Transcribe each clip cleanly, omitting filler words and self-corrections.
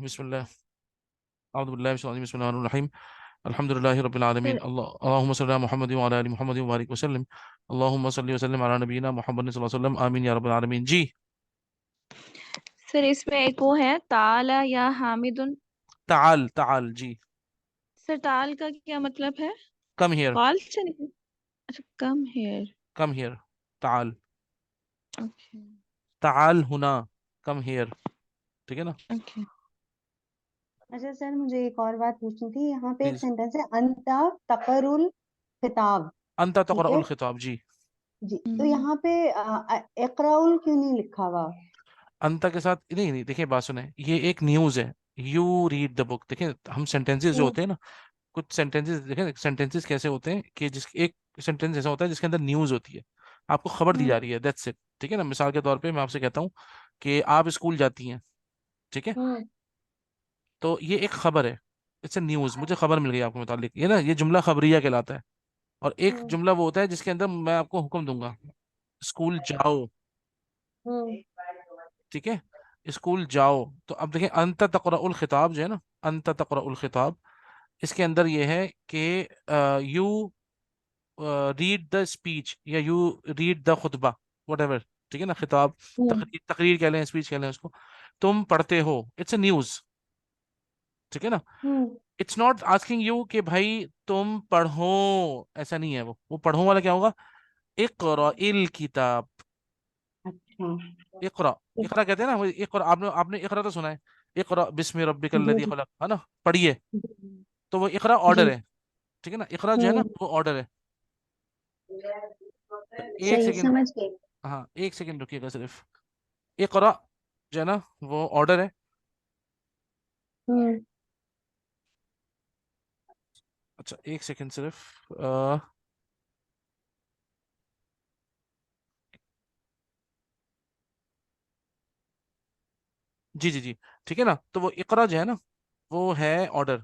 बिस्मिल्लाह अऊज़ु बिल्लाहि मिनश शैतानिर रजीम बिस्मिल्लाहिर रहमानिर रहीम अल्हम्दुलिल्लाहि रब्बिल आलमीन सर अल्लाहुम्मा सल्ली अला मुहम्मद व अला आलि मुहम्मद व बारिक वसल्लम अल्लाहुम्मा सल्ली व सल्लिम अला नबीना मुहम्मद सल्लल्लाहु अलैहि वसल्लम आमीन या रब्बल आलमीन। जी, सर इसमें एक वो है ताला या हामिदुन। ताल ताल जी, सर ताल का क्या मतलब है? कम हियर, कॉल से निकल। अच्छा, कम हेयर। कम हियर, ताल, ओके। ताल हुना, कम हियर, ठीक है ना। ओके। अच्छा सर, मुझे एक और बात पूछनी थी। यहाँ पे एक प्लीज। सेंटेंस है, अंता तकरुल खिताब। अंता ठीक तक़रउल है खिताब जी। जी, तो हम्म। यहाँ पे इकराउल क्यों नहीं लिखा हुआ? अंता के साथ नहीं नहीं, देखिए बात सुने, ये एक न्यूज़ है। You read the book. देखिए हम सेंटेंसेस जो हम्म होते हैं ना, कुछ सेंटेंसेस देखें, सेंटेंसेस कैसे होते हैं कि जिस एक सेंटेंस ऐसा होता है जिसके अंदर न्यूज़ होती है, आपको खबर दी हम्म जा रही है, दैट्स इट। ठीक है ना। मिसाल के तौर पे मैं आपसे कहता हूँ कि आप स्कूल जाती हैं, ठीक है, हम्म तो ये एक खबर है, इट्स ए न्यूज़, मुझे खबर मिल गई आपके मुतालिक, ये ना, ये जुमला खबरिया कहलाता है। और एक हम्म जुमला वो होता है जिसके अंदर मैं आपको हुक्म दूंगा, स्कूल जाओ, हम्म ठीक है, स्कूल जाओ। तो अब देखिए, अंत तक़रउल खिताब जो है ना, अंत तक़रउल खिताब, इसके अंदर ये है कि यू रीड द स्पीच या यू रीड द खुतबा, वट एवर, ठीक है ना, खिताब, हम्म तकरीर, तकरीर कह लें, स्पीच कह लें उसको, तुम पढ़ते हो, इट्स अ न्यूज, ठीक है ना। Hmm it's not asking you कि भाई तुम पढ़ो, ऐसा नहीं है। वो पढ़ो वाला क्या होगा, इक़रा इल किताब, अच्छा। इक़रा, इक़रा कहते हैं ना, वो इक़रा, आपने आपने इक़रा तो सुना है, इक़रा बिस्मि रब्बिकल जी लज़ी जी खलक, है ना, पढ़िए। जी तो वो इक़रा ऑर्डर जी। है, ठीक है ना, इक़रा जो है ना हम्म वो ऑर्डर है। तो एक सही, सेकंड, समझ गई। हाँ एक सेकंड रुकिएगा सिर्फ। इक़रा जो है ना वो ऑर्डर है। हम्म अच्छा एक सेकंड सिर्फ, जी जी जी, ठीक है ना। तो वो इक़रा जो है ना वो है ऑर्डर,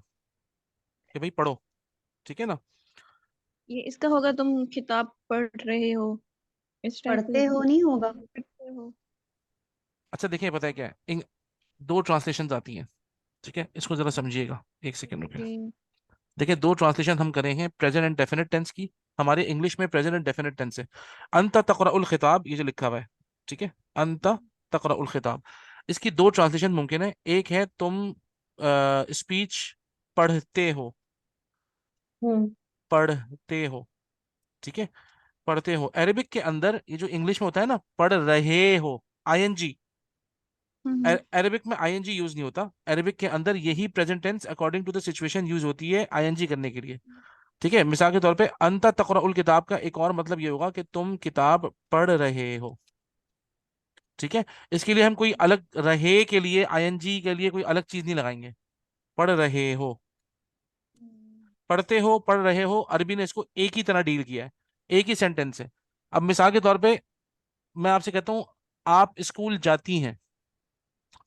कि भाई पढ़ो, ठीक है ना। ये इसका होगा तुम किताब पढ़ रहे हो, इस टाइप पढ़ते हो नहीं होगा? पढ़ते हो। अच्छा देखिए, पता है क्या है, दो ट्रांसलेशन आती हैं, ठीक है, इसको जरा समझिएगा, एक सेकंड रुकिए। ओके। देखिए दो ट्रांसलेशन हम करें हैं प्रेजेंट एंड डेफिनेट टेंस की। हमारे इंग्लिश में प्रेजेंट एंड डेफिनेट टेंस है। अंत तक़रउल खिताब, ये जो लिखा हुआ है, ठीक है, अंत तक़रउल खिताब, इसकी दो ट्रांसलेशन मुमकिन है। एक है तुम स्पीच पढ़ते हो, हम्म पढ़ते हो, ठीक है, पढ़ते हो। अरेबिक के अंदर ये जो इंग्लिश में होता है ना, पढ़ रहे हो, आईएनजी, हम्म। अरेबिक में आईएनजी यूज नहीं होता। अरेबिक के अंदर यही present tense according to the situation use होती है आईएनजी करने के लिए। ठीक है, मिसाल के तौर पे अंत तक़रउल किताब का एक और मतलब ये होगा कि तुम किताब पढ़ रहे हो, ठीक है। इसके लिए हम कोई अलग, रहे के लिए, आईएनजी के लिए कोई अलग चीज नहीं लगाएंगे, पढ़ रहे हो, पढ़ते हो, पढ़ रहे हो, अरबी ने इसको एक ही तरह डील किया है, एक ही सेंटेंस है। अब मिसाल के तौर पे मैं आपसे कहता हूँ, आप स्कूल जाती हैं,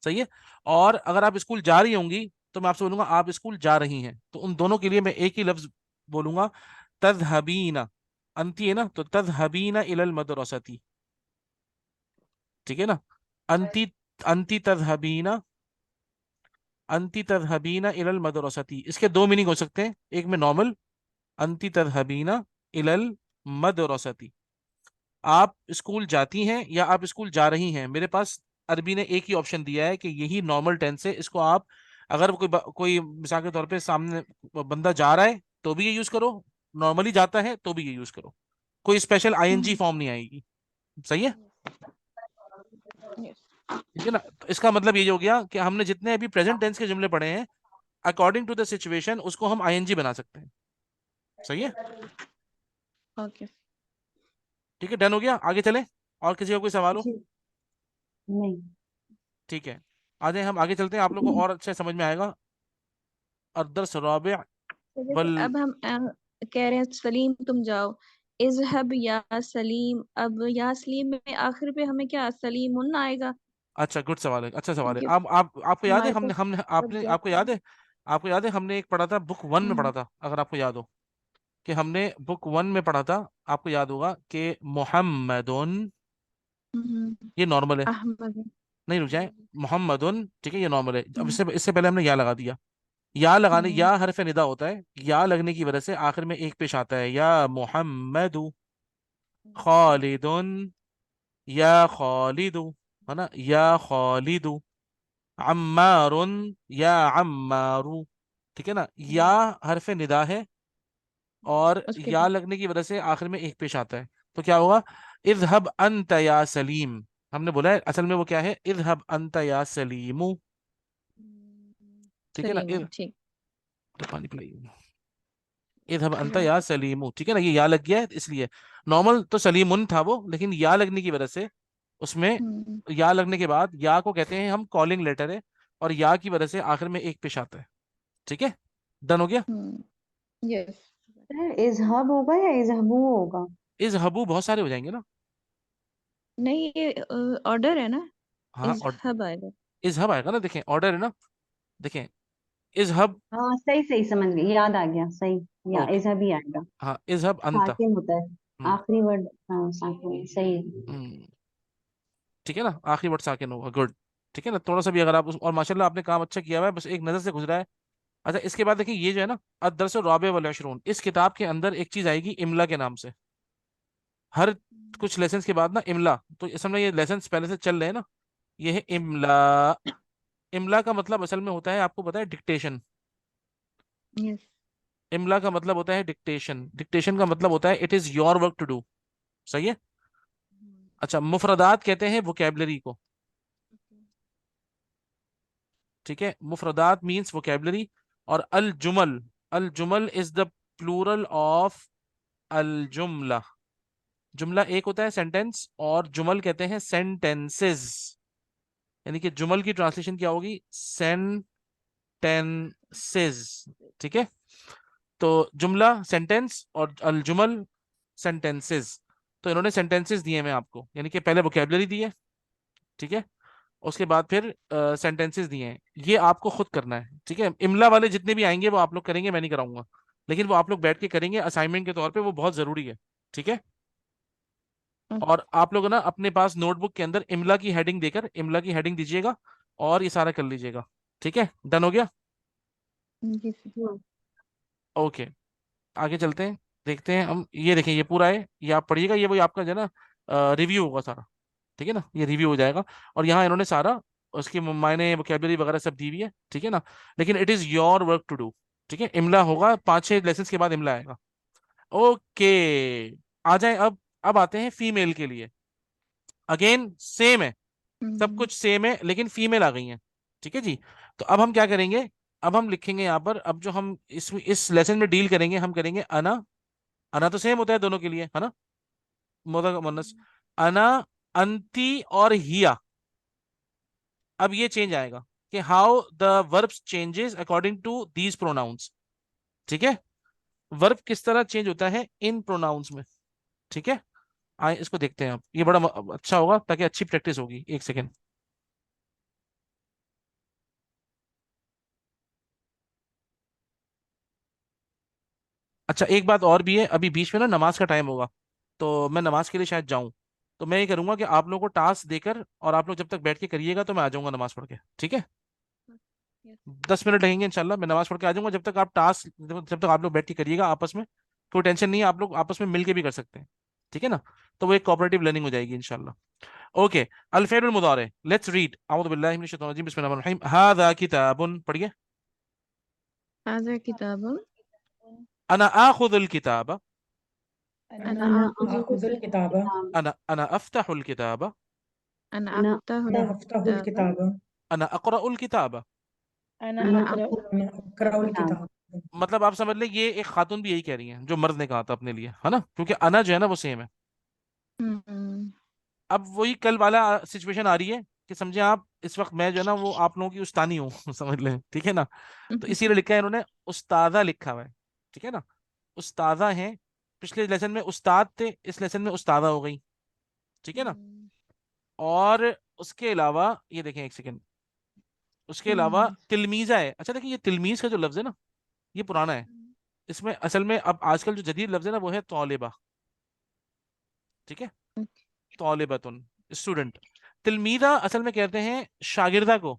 सही है, और अगर आप स्कूल जा रही होंगी तो मैं आपसे बोलूंगा आप स्कूल जा रही हैं, तो उन दोनों के लिए मैं एक ही लफ्ज बोलूंगा, तज़हबीना। अंती है ना, तो तज़हबीना इलल मदरसती, ठीक है ना। अंती, अंती तज़हबीना, अंती तज़हबीना इलल मदरसती, इसके दो मीनिंग हो सकते हैं। एक में नॉर्मल, अंती तज़हबीना इलल मदरसती, आप स्कूल जाती हैं या आप स्कूल जा रही हैं। मेरे पास अरबी ने एक ही ऑप्शन दिया है कि यही नॉर्मल टेंस है, इसको आप, अगर कोई मिसाल के तौर पे सामने बंदा जा रहा है तो भी ये यूज करो, नॉर्मली जाता है तो भी ये यूज करो, कोई स्पेशल आईएनजी हम्म। फॉर्म नहीं आएगी। सही है, यस। ठीक है ना। तो इसका मतलब ये हो गया कि हमने जितने अभी प्रेजेंट टेंस के जुमले पढ़े हैं, अकॉर्डिंग टू द सिचुएशन उसको हम आईएनजी बना सकते हैं। सही है, ओके। ठीक है, डन हो गया, आगे चलें। और किसी का कोई सवाल हो? जी नहीं। ठीक है, आ जाए, हम आगे चलते हैं, आप लोगों को और अच्छे समझ में आएगा। अदरस राबिअ तो जैसे वल, अब हम कह रहे हैं सलीम तुम जाओ, इजहब या सलीम। अब या सलीम में आखिर पे हमें क्या सलीमुन आएगा? अच्छा गुड सवाल है, अच्छा सवाल है। क्योंकि आप आपको याद है, हमारे हमने पास हमने अब आपने आपको जैसे याद है, आपको याद है हमने एक पढ़ा था बुक वन में हम्म। पढ़ा था, अगर आपको याद हो, कि हमने बुक वन में पढ़ा था, आपको याद होगा कि मोहम्मदुन, हम्म। ये नॉर्मल है, अहमद। नहीं रुक जाए, मोहम्मदुन, ठीक है, ये नॉर्मल है। अब इससे इससे पहले हमने या लगा दिया। या लगाने, या हरफ निदा होता है, या लगने की वजह से आखिर में एक पेश आता है, या मोहम्मदु, खालिदुन, या खालिदु, है ना, या खालिदु, अम्मारुन, या अम्मारू, ठीक है ना। या हरफ निदा है और उसके या लगने की वजह से आखिर में एक पेश आता है, तो क्या होगा, इज़हब अंत या सलीम। हमने बोला है असल में वो क्या है, इज़हब अंत या सलीमू, ठीक है ना। सलीम, ठीक। तो पानी पिलाइए। इधब अंता या सलीमू, ठीक है ना, ये या लग गया है इसलिए। नॉर्मल तो सलीमुन था वो, लेकिन या लगने की वजह से उसमें, हम्म या लगने के बाद या को कहते हैं हम कॉलिंग लेटर है, और या की वजह से आखिर में एक पेश आता है, ठीक है। डन हो गया। यस। सर इजहब होगा या इजहबू होगा? इज हबू बहुत सारे हो जाएंगे ना। नहीं, ये ऑर्डर है ना। हाँ, इज और हब आएगा। इज हब आएगा ना, देखें ऑर्डर है ना, देखें, इज हब। हाँ सही सही समझ गई, याद आ गया, सही। या ओके, इजहब ही आएगा। हाँ इज हब अंता। साकिन होता है हम्म आखिरी वर्ड। हाँ साकिन, सही। हम्म, ठीक है ना, आखिरी वर्ड साकिन होगा, गुड। ठीक है ना, थोड़ा सा भी अगर आप और माशाल्लाह आपने काम अच्छा किया हुआ है, बस एक नजर से गुजरा है। अच्छा, इसके बाद देखिए ये जो है ना, अदरस राबे वल अशरून, इस किताब के अंदर एक चीज आएगी इमला के नाम से। हर कुछ लेसन्स के बाद ना इमला, तो इस समय ये लेसन्स पहले से चल रहे हैं ना, ये है इमला। इमला का मतलब असल में होता है, आपको पता है, डिक्टेशन। यस। इमला का मतलब होता है डिक्टेशन, डिक्टेशन का मतलब होता है it is your work to do. सही है। अच्छा, मुफरदात कहते हैं वोकेबलरी को, ठीक है, मुफरदात मीन्स वोकेबलरी। और अल जुमल, अल जुमल इज द प्लूरल ऑफ अल जुमला। जुमला एक होता है सेंटेंस, और जुमल कहते हैं सेंटेंसेस। यानी कि जुमल की ट्रांसलेशन क्या होगी, सेंटेंसेस, ठीक है। तो जुमला सेंटेंस और अल जुमल सेंटेंसेस। तो इन्होंने सेंटेंसेस दिए हैं आपको, यानी कि पहले वोकेबलरी दी है, ठीक है, उसके बाद फिर सेंटेंसेस दिए हैं, ये आपको खुद करना है, ठीक है। इमला वाले जितने भी आएंगे वो आप लोग करेंगे, मैं नहीं कराऊंगा, लेकिन वो आप लोग बैठ के करेंगे असाइनमेंट के तौर पे, वो बहुत जरूरी है, ठीक है। और आप लोग ना अपने पास नोटबुक के अंदर इमला की हेडिंग देकर इमला की हेडिंग दीजिएगा, और ये सारा कर लीजिएगा, ठीक है। डन हो गया। यस। हाँ। ओके, आगे चलते हैं, देखते हैं हम। ये देखें, ये पूरा है, ये आप पढ़िएगा, ये वही आपका जो है ना रिव्यू होगा सारा, ठीक है ना, ये रिव्यू हो जाएगा। और यहाँ इन्होंने सारा उसकी मायने वोकेबलरी वगैरह सब दी हुई है, ठीक है ना। लेकिन it is your work to do, ठीक है। इमला होगा 5-6 लेसन के बाद इमला आएगा। ओके, आ जाए अब आते हैं फीमेल के लिए। अगेन सेम है, सब कुछ सेम है, लेकिन फीमेल आ गई हैं, ठीक है जी। तो अब हम क्या करेंगे, अब हम लिखेंगे यहाँ पर, अब जो हम इस लेसन में डील करेंगे, हम करेंगे अना। अना तो सेम होता है दोनों के लिए, है ना, मुदा मुन्नस। अना, अंती और हिया। अब ये चेंज आएगा कि how the verbs changes according to these pronouns, ठीक है। वर्ब किस तरह चेंज होता है इन प्रोनाउंस में, ठीक है। आए इसको देखते हैं, अब ये बड़ा अच्छा होगा, ताकि अच्छी प्रैक्टिस होगी। एक सेकेंड। अच्छा, एक बात और भी है, अभी बीच में ना नमाज का टाइम होगा, तो मैं नमाज के लिए शायद जाऊं। तो मैं ये करूंगा कि आप लोगों को टास्क देकर, और आप लोग जब तक बैठ के करिएगा, तो मैं आ जाऊंगा नमाज पढ़ के, ठीक है। यस। 10 मिनट लगेंगे इंशाल्लाह, मैं नमाज पढ़ के आ जाऊंगा। जब तक आप टास्क, जब तक आप लोग बैठ के करिएगा आपस में, कोई टेंशन नहीं है, आप लोग आपस में मिल के भी कर सकते हैं, ठीक है ना। तो वो एक कोऑपरेटिव लर्निंग हो जाएगी इंशाल्लाह। ओके, अल फ़िअल मुदारे, लेट्स रीड। अऊज़ु बिल्लाहि मिनश शैतानिर रजीम, बिस्मिल्लाहिर रहमानिर रहीम। हाज़ा किताबुन, पढ़िए। हाज़ा किताबुन। अना आखुज़ुल किताब, अना अना आखुज़ु आखुजुल किताब। अना अफ्तहुल किताब, अना अना अफ्ताहुल अफ्ताहुल किताब। किताब। अना अक़रउल किताब। अना अक़रअ अक़रउल किताब। किताब। मतलब आप समझ लें, ये एक खातून भी यही कह रही हैं जो मर्द ने कहा था अपने लिए, है ना, क्योंकि अना जो है ना वो सेम है। हम्म अब वही कल वाला सिचुएशन आ रही है, कि समझे आप, इस वक्त मैं जो है ना वो आप लोगों की उस्तानी हूँ समझ लें, ठीक है ना। तो इसीलिए लिखा है इन्होंने, उस्तादा लिखा हुआ है, ठीक है ना। उस्तादा है, पिछले लेसन में उस्ताद थे, इस लेसन में उस्तादा हो गई, ठीक है ना। और उसके अलावा ये देखें, एक सेकेंड, उसके अलावा तिलमीजा है। अच्छा देखिए, ये तिलमीज का जो लफ्ज है ना, ये पुराना है। इसमें असल में अब आजकल जो जदीद लफ्ज है ना, वो है तौलिबा, ठीक है, तौलिबतुन, स्टूडेंट। तिलमीदा असल में कहते हैं शागिर्दा को,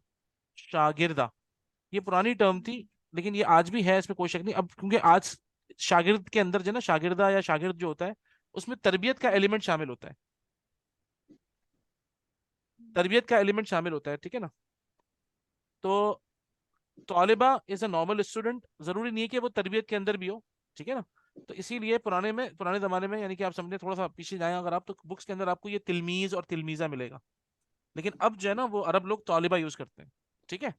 शागिर्दा। ये पुरानी टर्म थी, लेकिन ये आज भी है, इसमें कोई शक नहीं। अब क्योंकि आज शागिर्द के अंदर जो है ना, शागिर्दा या शागिर्द जो होता है, उसमें तरबियत का एलिमेंट शामिल होता है, तरबियत का एलिमेंट शामिल होता है, ठीक है ना। तो तौलिबा इज अ नॉर्मल स्टूडेंट, जरूरी नहीं है कि वो तरबियत के अंदर भी हो, ठीक है ना। तो इसीलिए पुराने जमाने में, यानी कि आप समझे, थोड़ा सा पीछे जाए अगर आप, तो बुक्स के अंदर आपको ये तिलमीज और तिलमीजा मिलेगा। लेकिन अब जो है ना, वो अरब लोग तौलिबा यूज करते हैं, ठीक है।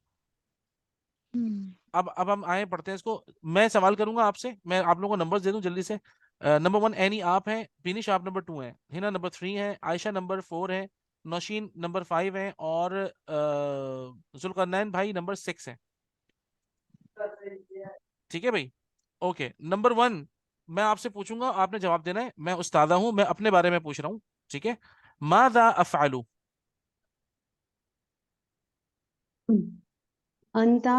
हम्म। अब हम आए पढ़ते हैं इसको। मैं सवाल करूंगा आपसे, मैं आप लोगों को नंबर दे दूं जल्दी से। नंबर 1 एनी आप हैं, बिनिश आप नंबर 2 हैं, हिना नंबर 3 है, आयशा नंबर 4 है, नौशीन नंबर 5 है, और जुल्करनैन भाई नंबर 6 है। ठीक है भाई। ओके, नंबर 1 मैं आपसे पूछूंगा, आपने जवाब देना है। मैं उस्तादा हूं, मैं अपने बारे में पूछ रहा हूँ, ठीक है। मादा अफ़अलु। अंता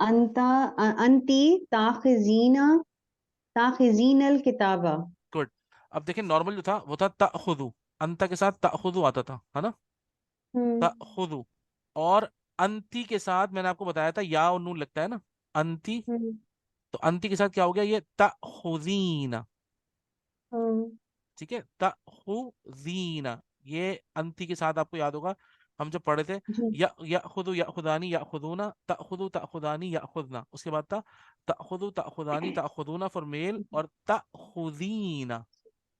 अंता अंती ताखिजीना ताखिजीनल किताबा। गुड। अब देखिए, नॉर्मल जो था वो था तअखुदु, अंता के साथ तअखुदु आता था, है ना, हम्म तअखुदु। और अंती के साथ मैंने आपको बताया था या और नून लगता है ना, अंती। हम्म तो अंती के साथ क्या हो गया, ये तअखुजीना, हम्म ठीक है, तअखुजीना। ये अंती के साथ आपको याद होगा, हम जब पढ़े थे, जी या खुदू या खुदानी या खुदूना, तखुदू तखुदानी या खुदना, उसके बाद था तखुदू तखुदानी तखुदूना फॉर मेल, और तखुदीना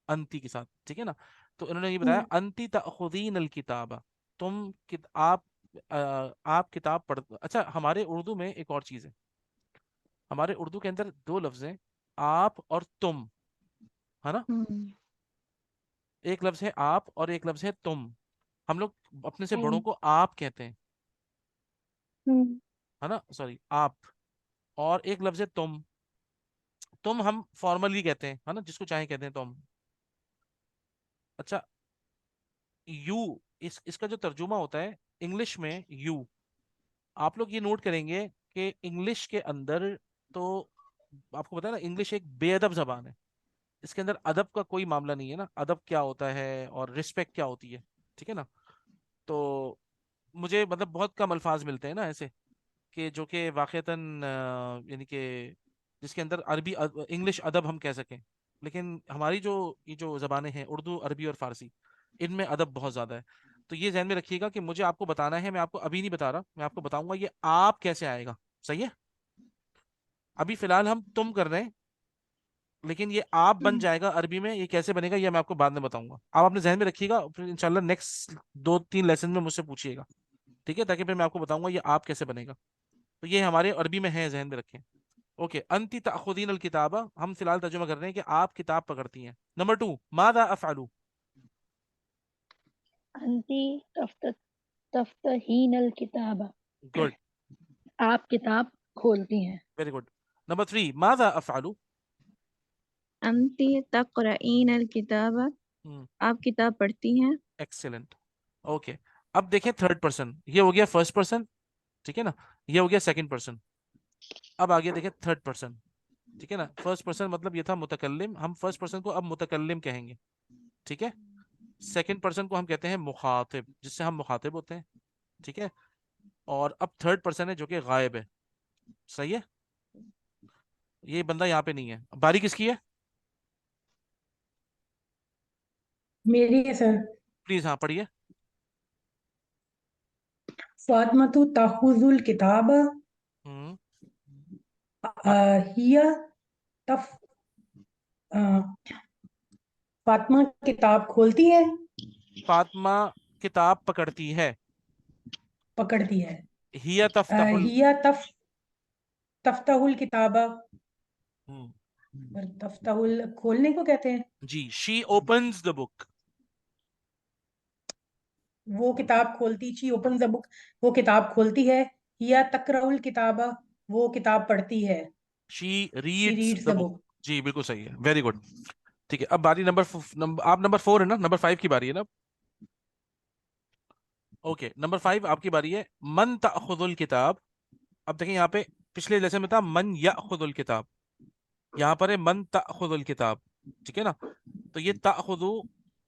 अंती के साथ, ठीक है ना। तो इन्होंने ये बताया, हम्म अंती तखुदीन अल किताबा, तुम आप किताब पढ़। अच्छा, हमारे उर्दू में एक और चीज है, हमारे उर्दू के अंदर दो लफ्ज हैं, आप और तुम, है ना। हम्म। एक लफ्ज है आप और एक लफ्ज है तुम। हम लोग अपने से बड़ों हम्म को आप कहते हैं, हम्म है ना, सॉरी आप। और एक लफ्ज है तुम हम फॉर्मली कहते हैं, है ना, जिसको चाहे कहते हैं तुम। अच्छा, यू, इसका जो तर्जुमा होता है इंग्लिश में, यू, आप लोग ये नोट करेंगे कि इंग्लिश के अंदर, तो आपको पता है ना, इंग्लिश एक बेअदब जबान है। इसके अंदर अदब का कोई मामला नहीं है ना, अदब क्या होता है और रिस्पेक्ट क्या होती है, ठीक है ना। तो मुझे मतलब बहुत कम अल्फाज मिलते हैं ना ऐसे, कि जो कि वाक़तन यानी कि जिसके अंदर अरबी इंग्लिश अदब हम कह सकें। लेकिन हमारी जो ये जो ज़बानें हैं, उर्दू, अरबी और फ़ारसी, इनमें अदब बहुत ज़्यादा है। तो ये ध्यान में रखिएगा कि मुझे आपको बताना है, मैं आपको अभी नहीं बता रहा, मैं आपको बताऊंगा ये आप कैसे आएगा, सही है। अभी फिलहाल हम तुम कर रहे हैं, लेकिन ये आप बन जाएगा अरबी में, ये कैसे बनेगा ये मैं आपको बाद में बताऊंगा। आप अपने जहन में रखिएगा, फिर इंशाल्लाह नेक्स्ट 2-3 लेसन में मुझसे पूछिएगा, ठीक है, ताकि फिर मैं आपको बताऊंगा ये आप कैसे बनेगा। तो ये हमारे अरबी में है, जहन में रखें। ओके, अंती ताखुदीन अल किताबा, हम फिलहाल तर्जुमा कर रहे हैं कि आप किताब पकड़ती हैं। नंबर 2, मादा अफ़अलु। अंती तफ्त तफ्तहीनल किताबा, गुड, आप किताब खोलती हैं। Very good. नंबर 3, मादा अफ़अलु। अंती तक़रईन अल किताब, आप किताब पढ़ती हैं। एक्सेलेंट। ओके, अब देखें थर्ड पर्सन, ये हो गया फर्स्ट पर्सन, ठीक है ना, ये हो गया सेकंड पर्सन। अब आगे देखें थर्ड पर्सन, ठीक है ना। फर्स्ट पर्सन मतलब ये था मुतकल्लिम, हम फर्स्ट पर्सन को अब मुतकल्लिम कहेंगे, ठीक है। सेकंड पर्सन को हम कहते हैं मुखातिब, जिससे हम मुखातिब होते हैं, ठीक है। और अब थर्ड पर्सन है जो कि गायब है, सही है। ये बंदा यहाँ पे नहीं है। बारी किसकी है? मेरी है सर। प्लीज हाँ पढ़िए। फातिमतु ताखुजुल किताब, हम्म। आ- हिया तफ अ, फातिमा किताब खोलती है, फातिमा किताब पकड़ती है। पकड़ती है। हिया तफ्तहुल। हिया तफ्ताहुल किताबा, हम्म, और तफ्ताहुल खोलने को कहते हैं। जी, शी ओपन्स द बुक। वो किताब खोलती, शी ओपन द बुक, वो किताब खोलती है। हिया तकराउल किताबा, वो किताब पढ़ती है। She she reads reads the the book. Book. जी बिल्कुल सही है, वेरी गुड। ठीक है, अब बारी आप नंबर 4 है ना, नंबर 5 की बारी है ना। ओके, नंबर 5 आपकी बारी है। मन ताखुदुल किताब। अब देखें यहाँ पे, पिछले लेसन में था मन याखुदुल किताब, यहाँ पर है मन ताखुदुल किताब, ठीक है ना। तो ये ताखुदु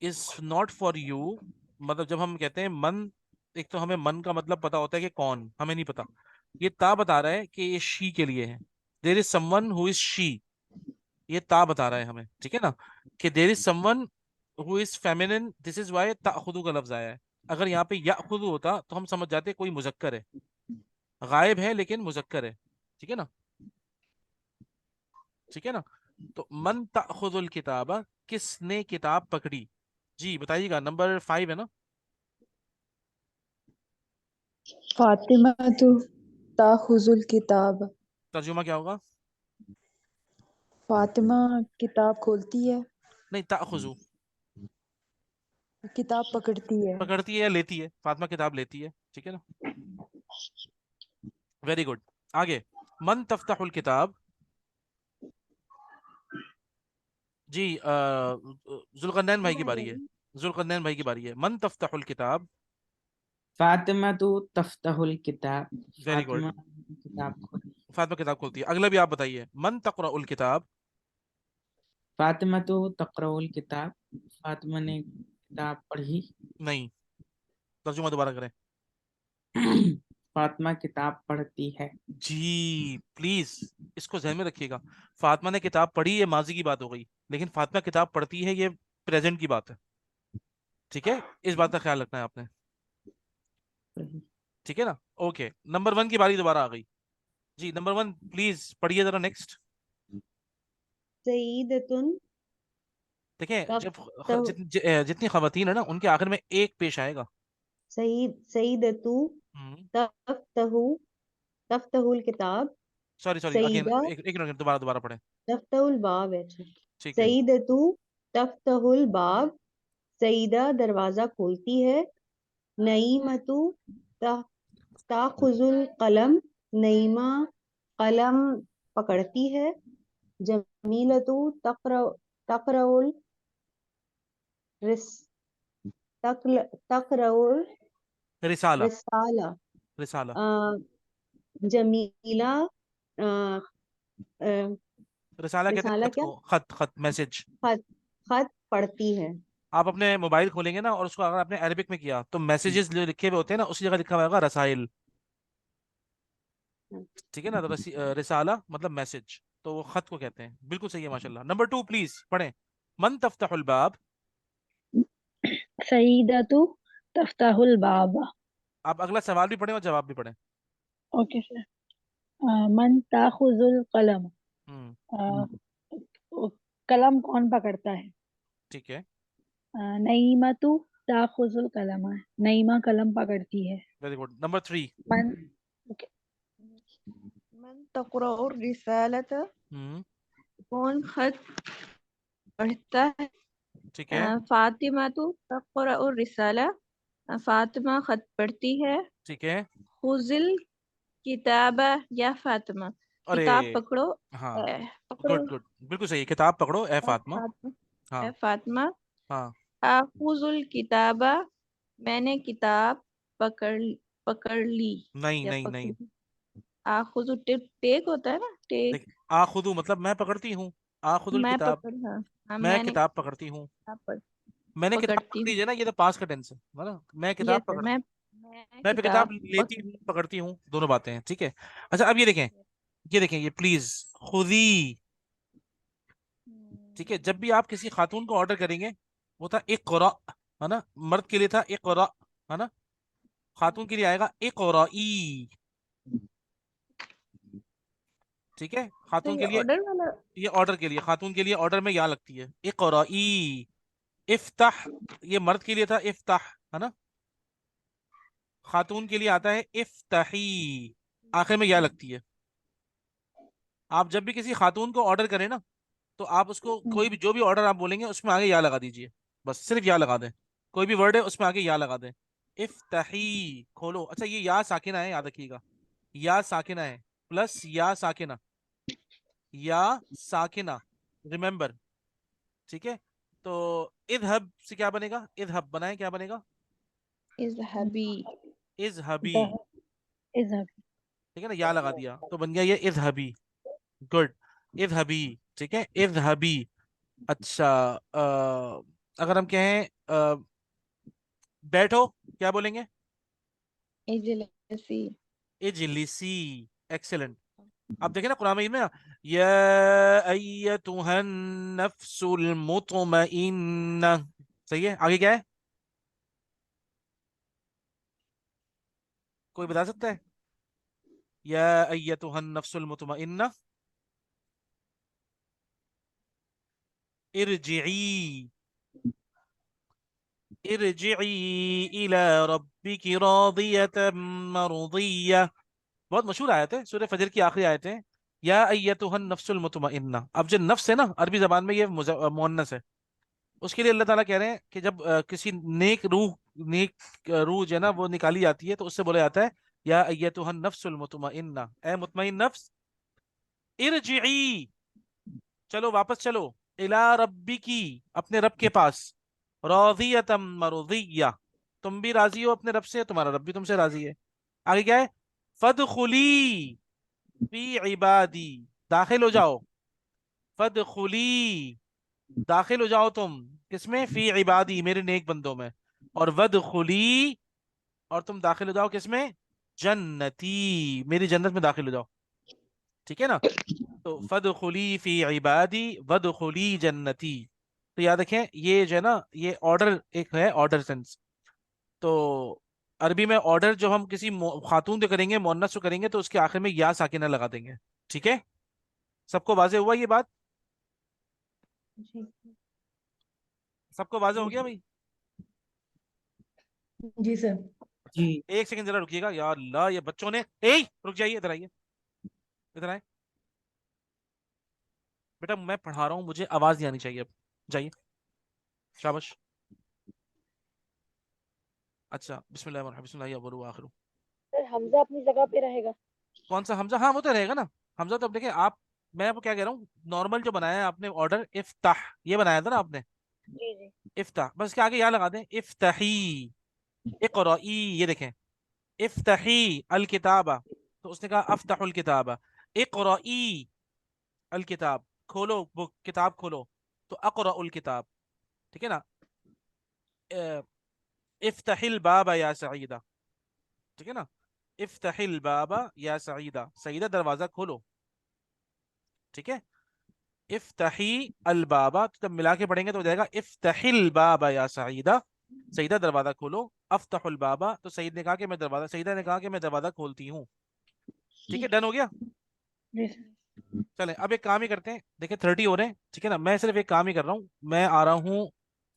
इज नॉट फॉर यू, मतलब जब हम कहते हैं मन, एक तो हमें मन का मतलब पता होता है कि कौन, हमें नहीं पता। ये ता बता रहा है कि ये शी के लिए है। देर is someone who is she, ये ता बता रहा है हमें, ठीक है ना, कि there is someone who is feminine, this is वाई ताखुदू का लफ्ज आया है। अगर यहाँ पे याखुदू होता तो हम समझ जाते कोई मुजक्कर है, गायब है लेकिन मुजक्कर है, ठीक है ना, ठीक है ना। तो मन ताखुदुल किताबा, किसने किताब पकड़ी। जी बताइएगा, नंबर 5 है ना। फातिमा तो ताखुजुल किताब। तर्जुमा क्या होगा। फातिमा किताब खोलती है, नहीं, ताखुजू किताब पकड़ती है। पकड़ती है या लेती है, फातिमा किताब लेती है, ठीक है ना। Very good. आगे, मन तफ्ताहुल किताब। जी जुल्करनैन भाई की बारी है, जुल्करनैन भाई की बारी है। मन तफ्ताहुल किताब। फातिमा तो तफ्तहुल किताब। वेरी फातिमा गुड, किताब खोली। फातिमा किताब खोलती है। अगला भी आप बताइए, मन तक़रउल किताब। फातिमा तो तक़रउल किताब। फातिमा ने किताब पढ़ी। नहीं, तर्जुमा दोबारा करें। फातिमा किताब पढ़ती है। जी प्लीज, इसको ध्यान में रखिएगा। फातिमा ने किताब पढ़ी, ये माजी की बात हो गई, लेकिन फातिमा किताब पढ़ती है, ये प्रेजेंट की बात है, ठीक है। इस बात का ख्याल रखना है आपने, पढ़ी। ठीक है ना। ओके, नंबर 1 की बारी दोबारा आ गई। जी नंबर 1 प्लीज पढ़िए जरा नेक्स्ट। सईदतुन देखें, जब तफ्तहु जितनी खवातीन है ना, उनके आखिर में एक पेश आएगा। सईदतु तफ्तहु तफ्तहुल किताब। सॉरी सॉरी, अगेन, सईदा एक मिनट, दोबारा दोबारा पढ़ें। तफ्तहुल बाब है। अच्छा। ठीक है। सईदतु तफ्तहुल बाब। सईदा दरवाजा खोलती है। नईमतु ताखुजुल कलम। नईमा कलम पकड़ती है। जमीलतु तकरउल रिस तकरउल रिसाला, रिसाला। रिसाला। अ, जमीला अ, अ, रिसाला कहते हैं रिसाला खत क्या? को, खत, खत, मैसेज। खत खत पढ़ती है। आप अपने मोबाइल खोलेंगे ना, और उसको अगर आपने अरबिक में किया तो मैसेजेस जो लिखे हुए होते हैं ना, उसी जगह लिखा हुआ होगा रसाइल, ठीक है ना। तो रिसाला मतलब मैसेज, तो वो खत को कहते हैं। बिल्कुल सही है, माशाल्लाह। नंबर 2 प्लीज पढ़ें। मन तफ्ताहुल बाब। सईदतु तफ्ताहुल बाब। आप अगला सवाल भी पढ़ें और जवाब भी पढ़ें। Okay sir. मन ताखुजुल कलम। हम्म, अ, कलम कौन पकड़ता है? ठीक है। नईमतु ताखुजुल कलम। नईमा कलम पकड़ती है। Very good. नंबर 3। मन ओके। मन तक़रउर रिसालत, हम्म, कौन खत पढ़ता है? ठीक है, फातिमा तो तक़रउर रिसाला, फातिमा खत पढ़ती है। ठीक है। खुजिल किताबा या फातिमा, अरे किताब पकड़ो। हाँ, पकड़ो गुड गुड, बिल्कुल सही है। किताब पकड़ो ए ए फातिमा। फातिमा, हाँ, ए फातिमा। हाँ। आखुजुल किताबा, मैंने किताब पकड़ पकड़ ली नहीं या नहीं नहीं, पकड़ी। आखुजु टेक होता है ना, टेक। देख, आखुदू मतलब मैं पकड़ती हूँ, आखुदुल मैं किताब, पकड़, हाँ हाँ, मैं मैंने किताब पकड़ती हूँ। किताब मैंने किताब पकड़ती पकड़ी हूँ। है ना, ये तो पास का टेंस है ना। मैं किताब यस सर, पकड़, मैं मैं पे किताब किताब लेती हूँ, पकड़ती हूँ, दोनों बातें हैं, ठीक है। अच्छा अब ये देखें, ये देखें, ये प्लीज, खुदी, ठीक है। जब भी आप किसी खातून को ऑर्डर करेंगे, वो था इक़रा, है ना, मर्द के लिए था इक़रा, है ना, खातून के लिए आएगा इक़राई, ठीक है। तो खातून ये के लिए, ऑर्डर वाला। ये ऑर्डर के लिए, खातून के लिए ऑर्डर में या लगती है इक़राई। इफ्ताह, ये मर्द के लिए था इफ्ताह, है ना, खातून के लिए आता है इफ्ताही, आखिर में या लगती है। आप जब भी किसी खातून को ऑर्डर करें ना, तो आप उसको कोई भी, जो भी ऑर्डर आप बोलेंगे उसमें आगे या लगा दीजिए, बस सिर्फ या लगा दें। कोई भी वर्ड है उसमें आगे या लगा दें। इफ्ताही, खोलो। अच्छा ये या साकिना है, याद रखिएगा, या साकिना है, प्लस या साकिना, या साकिना, रिमेंबर, ठीक है। तो इधहब से क्या बनेगा, इधहब बनाए, क्या बनेगा, इज़हबी। इजहबी, इज़हब। ठीक है ना, या लगा दिया तो बन गया ये इजहबी। गुड, इजहबी, ठीक है, इजहबी। अच्छा अगर हम कहें बैठो क्या बोलेंगे? इजलिसी। इजलिसी। एक्सेलेंट। अब देखें ना कुरान मजीद में ना, या अय्यतुहन नफ्सुल मुतमइन्ना। सही है, आगे क्या है? कोई बता सकता है? या अय्यतुहन नफ्सुल मुतमइन्ना इरजिई इरजिई इला रब्बिकी रादियतम मरदिया। बहुत मशहूर आयत है, सूरह फजर की आखिरी आयत है। या अय्यतुहन नफ्सुल मुतमइन्ना। अब जो नफ्स है ना, अरबी जबान में ये मुअन्नस है। उसके लिए अल्लाह ताला कह रहे हैं कि जब किसी नेक रूह जो है ना वो निकाली जाती है, तो उससे बोला जाता है या अय्यतुहन नफ्सुल मुतमइन्ना, ए मुतमइन नफ्स, इरजिई, चलो वापस चलो, इला रब्बिकी, अपने रब के पास, राज़ियतम मरज़िया, तुम भी राजी हो अपने रब से, तुम्हारा रब भी तुमसे राजी है। आगे क्या है? फदखुली फी इबादी, दाखिल हो जाओ, फदखुली, दाखिल हो जाओ तुम, किसमें? फी इबादी, मेरे नेक बंदों में। और वदखुली, और तुम दाखिल हो जाओ किसमें? जन्नती, मेरी जन्नत में दाखिल हो जाओ। ठीक है ना? तो फदखुली फी इबादी वदखुली जन्नती। तो याद रखें, ये जो है ना, ये ऑर्डर एक है, ऑर्डर सेंस। तो अरबी में ऑर्डर जो हम किसी खातून को करेंगे, मुअन्नस को करेंगे, तो उसके आखिर में या साकिना लगा देंगे। ठीक है, सबको वाजे हुआ ये बात? जी सबको वाजे हो गया भाई? जी सर। जी। एक सेकंड जरा रुकिएगा, या अल्लाह, ये बच्चों ने, ए रुक जाइए, इधर आइए, इधर आए बेटा, मैं पढ़ा रहा हूँ, मुझे आवाज नहीं आनी चाहिए अब। जाइए, शाबाश। अच्छा, बिस्मिल्लाह बिस्मिल्लाह अव्वलु व आखिरु। सर हमजा अपनी जगह पे रहेगा। कौन सा हमजा? हाँ, वो तो रहेगा ना। हमजा तो अब देखिए आप, मैं आपको क्या कह रहा हूँ, नॉर्मल जो बनाया है आपने ऑर्डर, इफ्ताह, ये बनाया था ना आपने, जी जी। इफ्ताह, बस इसके आगे यहाँ लगा दें, इफ्ताही, इक़राई, ये देखें, इफ्ताही अल किताबा, तो उसने कहा अफ्ताहुल किताबा, इक़राई अल किताब, खोलो बुक, किताब खोलो, तो अक़राउल किताब। ठीक है ना? अ, इफ्ताहिल बाबा या सईदा। ठीक है ना? इफ्ताहिल बाबा या सईदा, सईदा दरवाजा खोलो। ठीक है? इफ्ताही अल बाबा, तो जब मिला के पढ़ेंगे तो हो जाएगा इफ्ताहिल बाबा या सईदा, सईदा दरवाजा खोलो। अफ्ताहुल बाबा, तो सईद ने कहा कि मैं दरवाजा, सईदा ने कहा कि मैं दरवाजा खोलती हूँ। ठीक है, डन हो गया? जी सर। चले अब एक काम ही करते हैं, देखिए 30 हो रहे हैं, ठीक है ना? मैं सिर्फ एक काम ही कर रहा हूँ, मैं आ रहा हूँ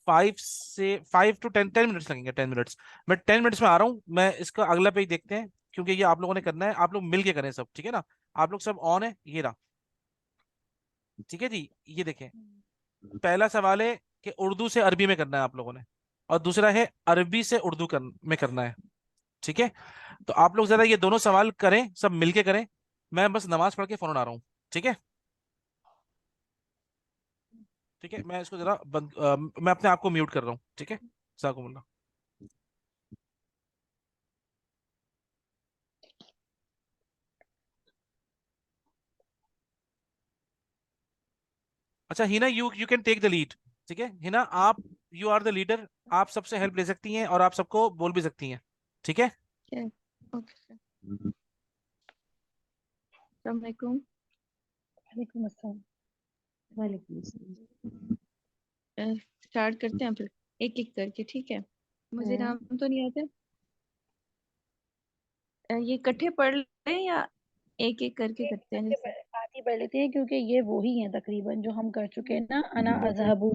5 to 10 मिनट्स लगेंगे, 10 मिनट्स। मैं 10 मिनट्स में आ रहा हूँ, मैं इसका अगला पेज देखते हैं, क्योंकि ये आप लोगों ने करना है, आप लोग मिल के करें सब, ठीक है ना? आप लोग सब ऑन है, ये रहा। ठीक है जी, ये देखें, पहला सवाल है कि उर्दू से अरबी में करना है आप लोगों ने, और दूसरा है अरबी से उर्दू में करना है। ठीक है, तो आप लोग जरा ये दोनों सवाल करें, सब मिलके करें, मैं बस नमाज पढ़ के फौरन आ रहा हूँ। ठीक है? ठीक है, मैं इसको जरा मैं अपने आप को म्यूट कर रहा हूँ। ठीक है, जाकुमुल्लाह। अच्छा Hina, you you can take the lead. ठीक है हिना, आप, यू आर द लीडर, आप सबसे हेल्प ले सकती हैं और आप सबको बोल भी सकती हैं। ठीक है? Okay sir. अस्सलाम वालेकुम। वालेकुम अस्सलाम। वालेकुम अस्सलाम। स्टार्ट करते हैं फिर, एक एक करके, ठीक है? मुझे नाम तो नहीं आते। ये इकट्ठे पढ़ लें या एक एक करके करते हैं? जैसे साथ ही पढ़ लेते हैं क्योंकि ये वही है तकरीबन जो हम कर चुके हैं ना, अना अजहबू,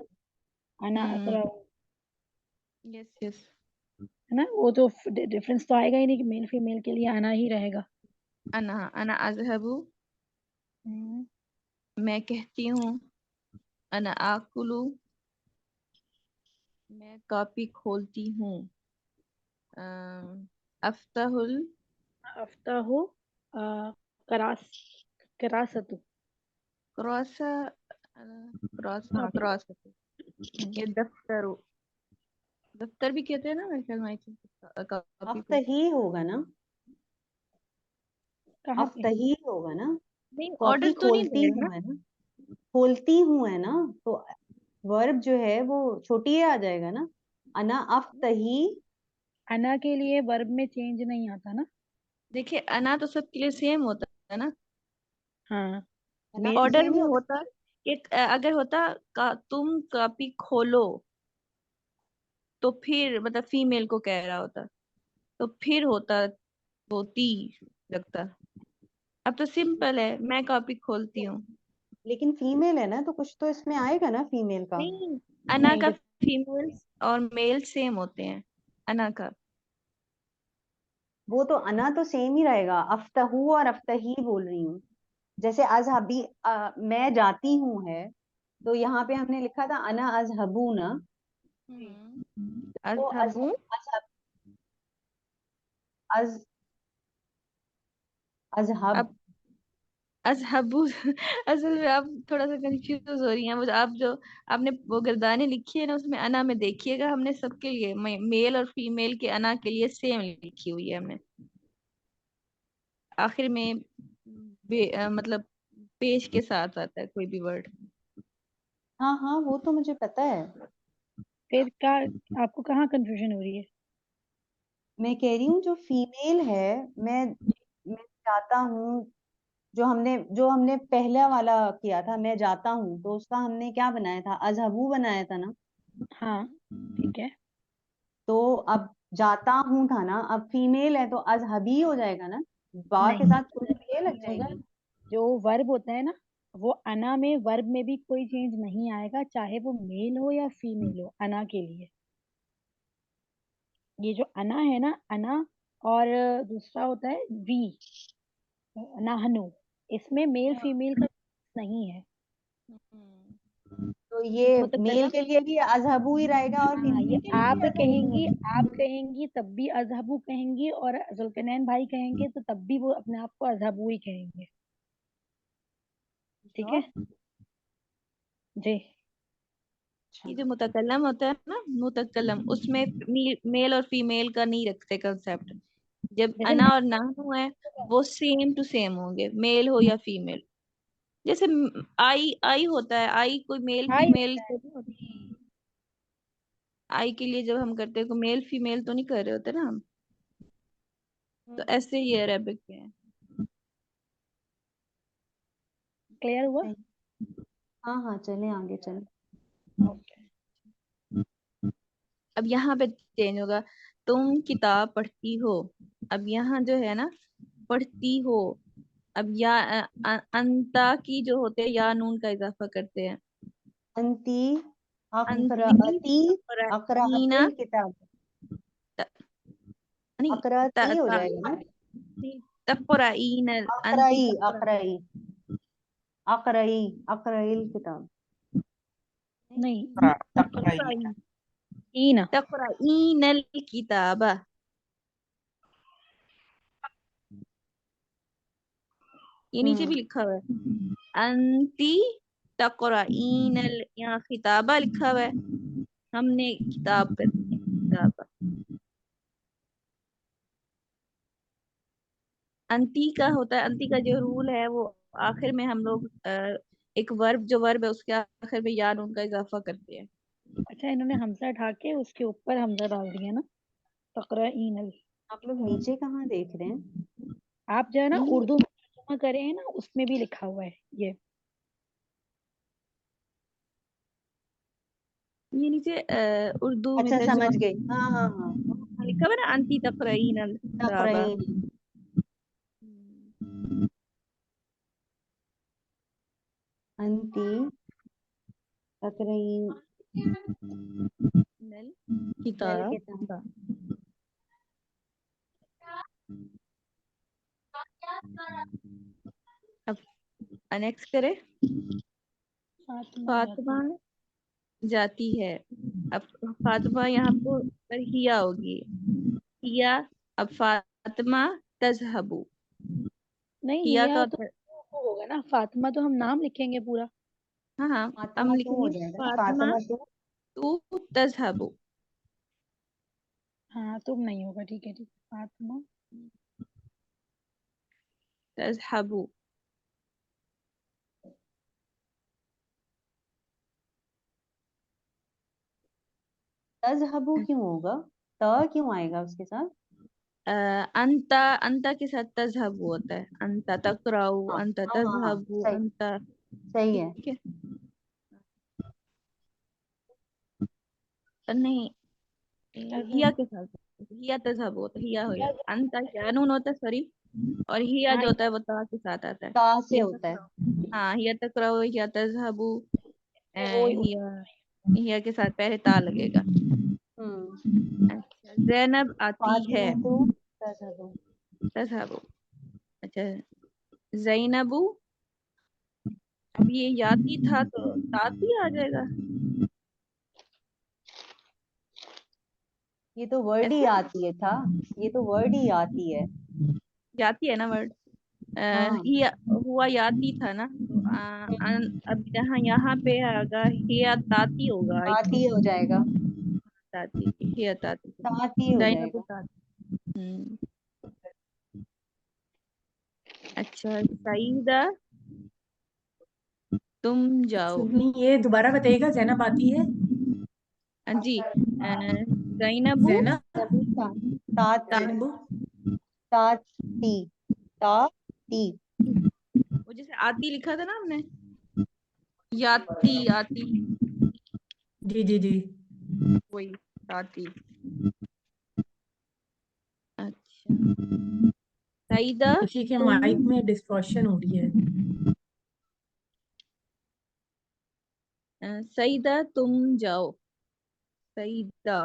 अना अकराऊ, यस यस। है ना? वो तो डिफरेंस तो आएगा ही नहीं कि मेल फीमेल के लिए आना ही रहेगा। अना अना अजहबू, हम्म, मैं कहती हूँ। अना आकुलू, मैं कॉपी खोलती हूँ। अफ्ताहुल, अफ्ताहु, आ, करास, करासतु। क्रॉसा, क्रॉस, हाँ हाँ, क्रॉस। ये दफ्तरू, दफ्तर भी कहते हैं ना मेरे ख्याल में, कॉपी को। अफ्तही होगा ना, कहाँ पे? अफ्तही होगा ना, नहीं, कॉपी ऑर्डर तो नहीं खोलती रहेगा हूँ है ना, खोलती हूँ है ना, तो वर्ब जो है वो छोटी ए आ जाएगा ना, अना अफ्तही अना के लिए वर्ब में चेंज नहीं आता ना। देखिए अना तो सबके लिए सेम होता है ना। हाँ अना तो ऑर्डर सेम ही में होता होता कि अगर होता तुम कॉपी खोलो, तो फिर मतलब फीमेल को कह रहा होता, तो फिर होता वो ती लगता। अब तो सिंपल है, मैं कॉपी खोलती हूँ। लेकिन फीमेल है ना, तो कुछ तो इसमें आएगा ना फीमेल का। नहीं, अना नहीं का फीमेल और मेल सेम होते हैं। अना का वो तो अना तो सेम ही रहेगा, अफ्तहू और अफ्तही बोल रही हूँ। जैसे अजहबी, मैं जाती हूँ है, तो यहाँ पे हमने लिखा था अना अजहबू ना। तो अजहबू अजहब अज अजहब अब अजहबू असल में आप थोड़ा सा कंफ्यूज हो रही हैं। वो आप जो आपने वो गर्दाने लिखी है ना, उसमें अना में देखिएगा, हमने सबके लिए मेल और फीमेल के अना के लिए सेम लिखी हुई है हमने। आखिर में मतलब पेश के साथ आता है कोई भी वर्ड। हाँ हाँ, वो तो मुझे पता है। फिर क्या, आपको कहाँ कंफ्यूजन हो रही है? मैं कह रही हूँ जो फीमेल है, मैं जाता हूँ, जो हमने पहला वाला किया था, मैं जाता हूँ, तो उसका हमने क्या बनाया था, अजहबू बनाया था ना। हाँ ठीक है। तो अब जाता हूँ था ना, अब फीमेल है तो अजहबी हो जाएगा ना, बा के नहीं साथ थोड़ी ये लग नहीं होगा। जाएगी। जो वर्ब होता है ना, वो अना में वर्ब में भी कोई चेंज नहीं आएगा, चाहे वो मेल हो या फीमेल हो अना के लिए। ये जो अना है ना, अना और दूसरा होता है वी, नाहनु, इसमें मेल फीमेल का नहीं है। तो ये मेल मुतकल्लम के लिए भी अजहबू ही रहेगा और हाँ, ये फीमेल के लिए भी अजहबू ही। आप कहेंगी तब भी अजहबू कहेंगी, और जुल्करनैन भाई कहेंगे तो तब भी वो अपने आप को अजहबू ही कहेंगे। ठीक है श्योर? जी। अच्छा। ये जो मुतकल्लम होता है ना, मुतकल्लम, उसमें मेल और फीमेल का नहीं रखते कंसेप्ट। जब जैसे अना और नाहनु है, वो सेम टू सेम होंगे, मेल हो या फीमेल। जैसे आई आई होता है, आई कोई मेल हाई फीमेल होता है। तो नहीं होती। आई के लिए जब हम करते हैं, कोई मेल फीमेल तो नहीं कर रहे होते ना हम। तो ऐसे ही अरेबिक में है। क्लियर हुआ? सही। हाँ हाँ, चले आगे चले। ओके। अब यहाँ पे चेंज होगा, तुम किताब पढ़ती हो। अब यहाँ जो है ना, पढ़ती हो। अब या अंता की जो होते हैं, या नून का इजाफा करते हैं। अंती अंती अकराती, तक़रईना अकरातिल किताब, त- नहीं अकराती हो जाएगा ना। तक़रईना अंती अकराई अकराई अकराई अकराइल किताब। नहीं, तकराई ई ना। तक़रईना किताबा। ये नीचे भी लिखा हुआ है, अंती तक़रईना, यहाँ किताबा लिखा हुआ है, हमने किताब कर दी है, किताबा। अंती का होता है, अंती का जो रूल है वो आखिर में हम लोग एक वर्ब, जो वर्ब है उसके आखिर में या नून का इजाफा करते हैं। अच्छा, इन्होंने हमजा उठा के उसके ऊपर हमजा डाल दिया ना, तक़रईनल। आप लोग नीचे कहाँ देख रहे हैं? आप जो है ना ये उर्दू में तर्जुमा करे हैं ना, उसमें भी लिखा हुआ है ये। ये नीचे उर्दू में अच्छा, तर्जुमा समझ गई। हाँ हाँ हाँ। लिखा हुआ है ना, अंती तक़रईनल किताबा। तकराइन। अंती तकराइन नल नल किताब। किताबा। अब नेक्स्ट करें, फातिमा फातिमा जाती। जाती है। अब फातिमा यहाँ पर हिया होगी, हिया। अब फातिमा तजहबू। नहीं, हिया का हिया तो होता है, वो होगा ना, फातिमा तो हम नाम लिखेंगे पूरा। हाँ हाँ, हम फातिमा तो हो लिखेंगे जाएगा ना, फातिमा फातिमा तो। तू तजहबू। हाँ, तुम नहीं होगा, ठीक है ठीक है। फातिमा तजहबू। तजहबू क्यों होगा? त क्यों आएगा उसके साथ? अंता अंता के साथ तज़हबु होता है, अंता तकराउ, हाँ अंता हाँ हाँ हाँ, तज़हबु, सही अंता। सही है। ठीक है। नहीं, हिया के साथ, हिया तज़हबु होता है, हिया हो गया, अंता हिया नून होता है, सॉरी, और हिया जो होता है वो ता के साथ आता है। ता से हिया होता है। तकराउ, हाँ, हिया तकराउ, हिया तज़हबु, हिया हिया के साथ पहले ता लगेगा। अच्छा, जैनब आती है, फातिमा तो तज़हबु। तज़हबु। अच्छा, जैनबू, अब ये याती था तो ताती आ जाएगा ये तो वर्ड ही ऐसे। आती है था, ये तो वर्ड ही आती है। जाती है ना वर्ड। हाँ हिया हुआ याती था ना, तो अब यहाँ यहाँ पे आगा हिया ताती होगा आई ताती थिंक। हो जाएगा, ताती, हिया ताती, ताती हो जैनब जाएगा। ताती। अच्छा, सईदा तुम जाओ। सुनिए, दोबारा बताइएगा। जैनब आती है। जी, जैनबू जैनब ताती जैनबू ताती ताती। वो जैसे आती लिखा था ना हमने, याती आती, जी जी जी। वही ताती। अच्छा, सईदा किसी के तुम, माइक में डिस्टॉर्शन हो रही है। सईदा तुम जाओ, सईदा।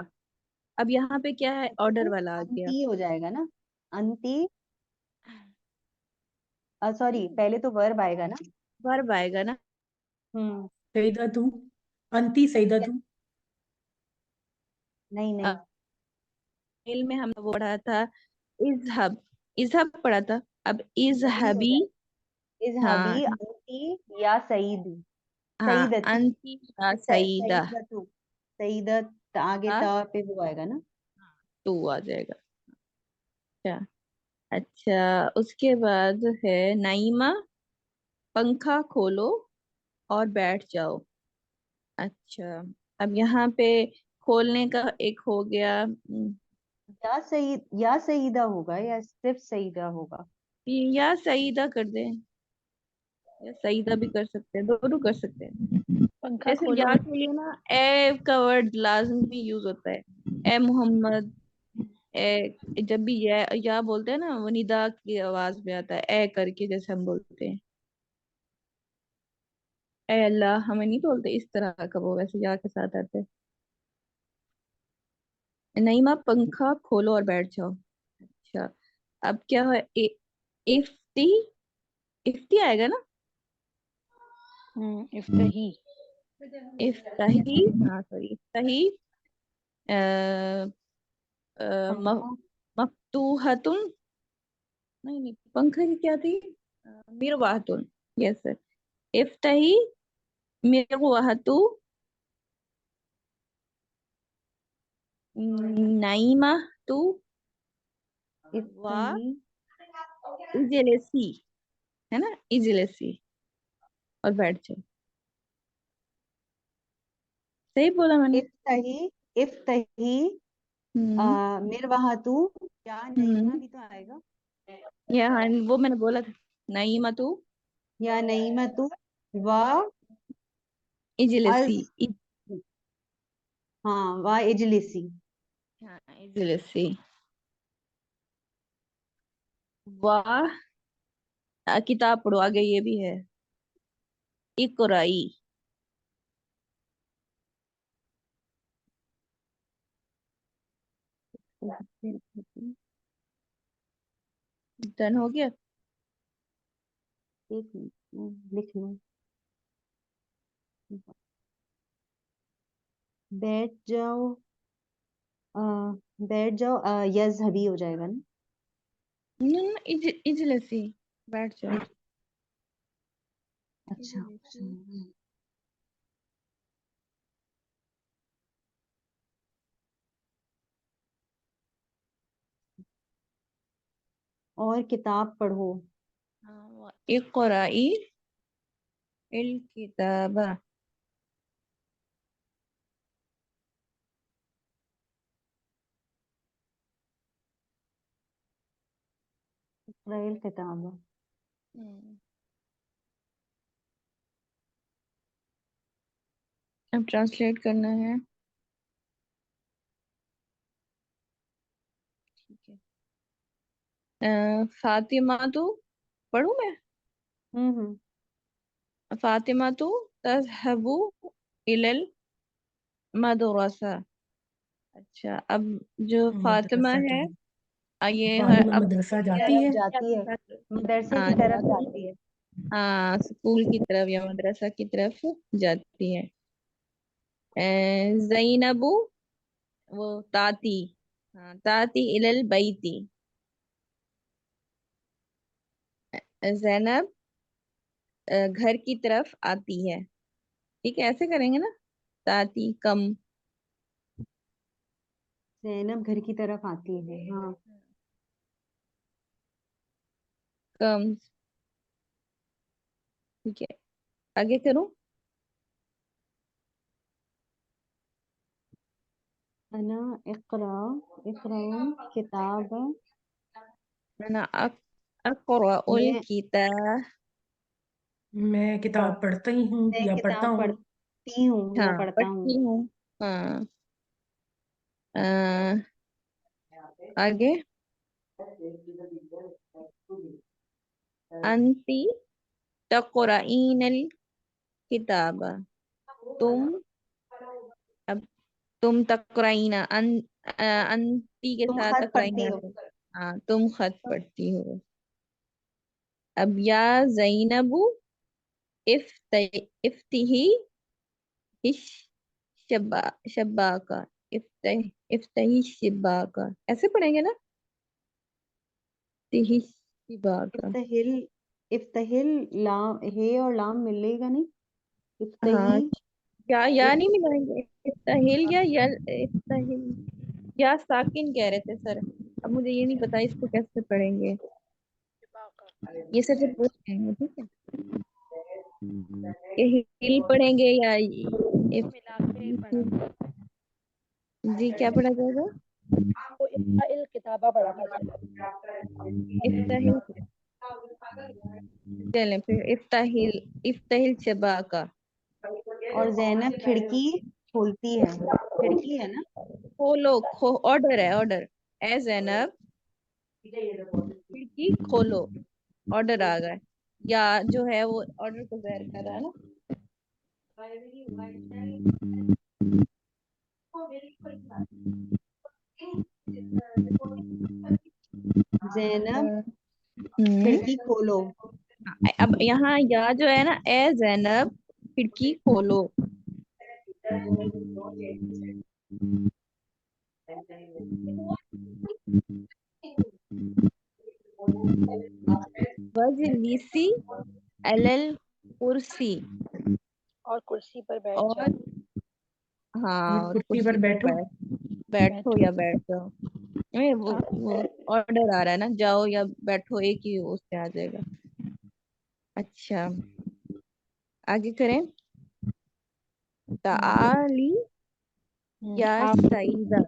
अब यहाँ पे क्या है, ऑर्डर तो वाला आ गया। अंती हो जाएगा ना, अंती। सॉरी, पहले तो वर्ब आएगा ना। वर्ब आएगा ना। हम्म सईदा तू, अंती सईदा तू। नहीं नहीं, मेल में हमने वो पढ़ा था, इजहब, इजहब पढ़ा था, अब वही हो इजहबी। जाएगा। हाँ इज़हाबी अंती या सईदी, हाँ, सईदती। अंती या सईदा, सईदतु, सईदत आगे हाँ, ता पे वो आएगा ना। टू आ जाएगा। अच्छा, अच्छा, उसके बाद है नाइमा, पंखा खोलो और बैठ जाओ। अच्छा, अब यहाँ पे खोलने का एक हो गया, या सईदा होगा या सिर्फ सईदा होगा? या सईदा कर दे, या सईदा भी कर सकते हैं, दोनों कर सकते हैं। पंखा जैसे खोलो। या के लिए ना ए का वर्ड लाजमी यूज होता है, ए मोहम्मद, ए, जब भी या बोलते हैं ना, वो निदा की आवाज में आता है ए करके, जैसे हम बोलते हैं ए अल्लाह, हमें नहीं बोलते इस तरह का, वो वैसे या के साथ आते हैं। नईमा पंखा खोलो और बैठ जाओ। अच्छा, अब क्या है, इफ्ती, इफ्ती आएगा ना, इफ्तही। इफ्ताही, हाँ सॉरी, इफ्ताही, पंखा मफ्तूहतुन, नहीं नहीं, पंखा की क्या थी, मिरवाहतुन, यस सर, इफ्ताही मिरवाहतु, नाइमा तू, वा इफ्तही। इजलसी, है ना, इजलसी, और बैठ जाओ। सही बोला मैंने। इफ्तही इफ्तही हम्म मिरवाहतु, या नईमा हम्म, भी तो आएगा। या हाँ, वो मैंने बोला था, नाइमा तू, या नईमतु व इजलसी, अज, हाँ व इजलिसी। हाँ इजलसी, वाह, किताब पढ़ो, आगे ये भी है, इकराई। डन हो गया। एक मिनट मैं लिख लूं। बैठ जाओ, अ, बैठ जाओ, यज़हबी हो जाएगा ना। इजलसी, बैठ जाओ, अच्छा इजलसी। और किताब पढ़ो। हाँ, इकराई इल किताबा। रहील किताब। अब ट्रांसलेट करना है। ठीक है। फातिमा तो पढ़ूं मैं। फातिमा तो तज़हबु इलल मदरसा। अच्छा, अब जो फातिमा मदरसा है, ये फातिमा अब मदरसा की जाती तरफ है। जाती है, मदरसे हाँ की तरफ जाती जाती है। हाँ, स्कूल की तरफ या मदरसा की तरफ जाती है। ज़ैनबु, वो ताती, हाँ ताती इलल बैती। ज़ैनब घर की तरफ आती है। ठीक है, ऐसे करेंगे ना। ताती कम। ज़ैनब घर की तरफ आती है, हाँ। कम। ठीक है, आगे करूं। अना इक़रा इक़राउल किताब। अना अक़रउल मैं किताब। मैं किताब पढ़ती हूँ मैं या पढ़ता किताब हूँ। पढ़ती हूँ या हाँ पढ़ता हूँ। पढ़ती हूँ। हाँ। अ, आगे। अंती तक़रईनल किताब। तुम, अब तुम तक़रईना अंती के तुम साथ खत पढ़ती तक़रईना हो। से। हाँ, तुम खत पढ़ती हो। अब या ज़ैनबु इफ्तिही इश शबा शबाका। इफ्तही शिबाका, ऐसे पढ़ेंगे ना। इफ्तिही शिबाका। इफ्तहिल इफ्तहिल लाम, हे और लाम मिलेगा नहीं। हाँ, इफ्तही या इफ नहीं मिलाएंगे। इफ्ताहिल या यल इफ्ताहिल, या साकिन कह रहे थे सर। अब मुझे ये नहीं पता इसको कैसे पढ़ेंगे। ये सर से पूछ लेंगे, ठीक है। कि हिल पढ़ेंगे या इफ, मिला के पढ़ा। जी क्या पढ़ा जाएगा। वो इल किताबा पढ़ा था सर। इफ्ताहिल। चलें फिर, इफ्ताहिल इफ्ताहिल शबाका। और ज़ैनब खिड़की खोलती है, खिड़की है ना। खोलो, ऑर्डर है, ऑर्डर। ए जैनब खिड़की खोलो, ऑर्डर आ गया। या जो है वो ऑर्डर को ज़ाहिर कर रहा है ना। ज़ैनब हम्म। खिड़की खोलो। अब यहाँ या जो है ना, ए जैनब खिड़की खोलो। वजलिसी अलल कुर्सी। और कुर्सी पर बैठ और जाओ। हाँ, और और कुर्सी पर कुर्सी पर बैठो। बैठो बैठो। या बैठ जाओ। नहीं, वो ऑर्डर आ रहा है ना, जाओ या बैठो, एक ही उससे आ जाएगा। अच्छा, आगे करें। ताली या आओ सईदा।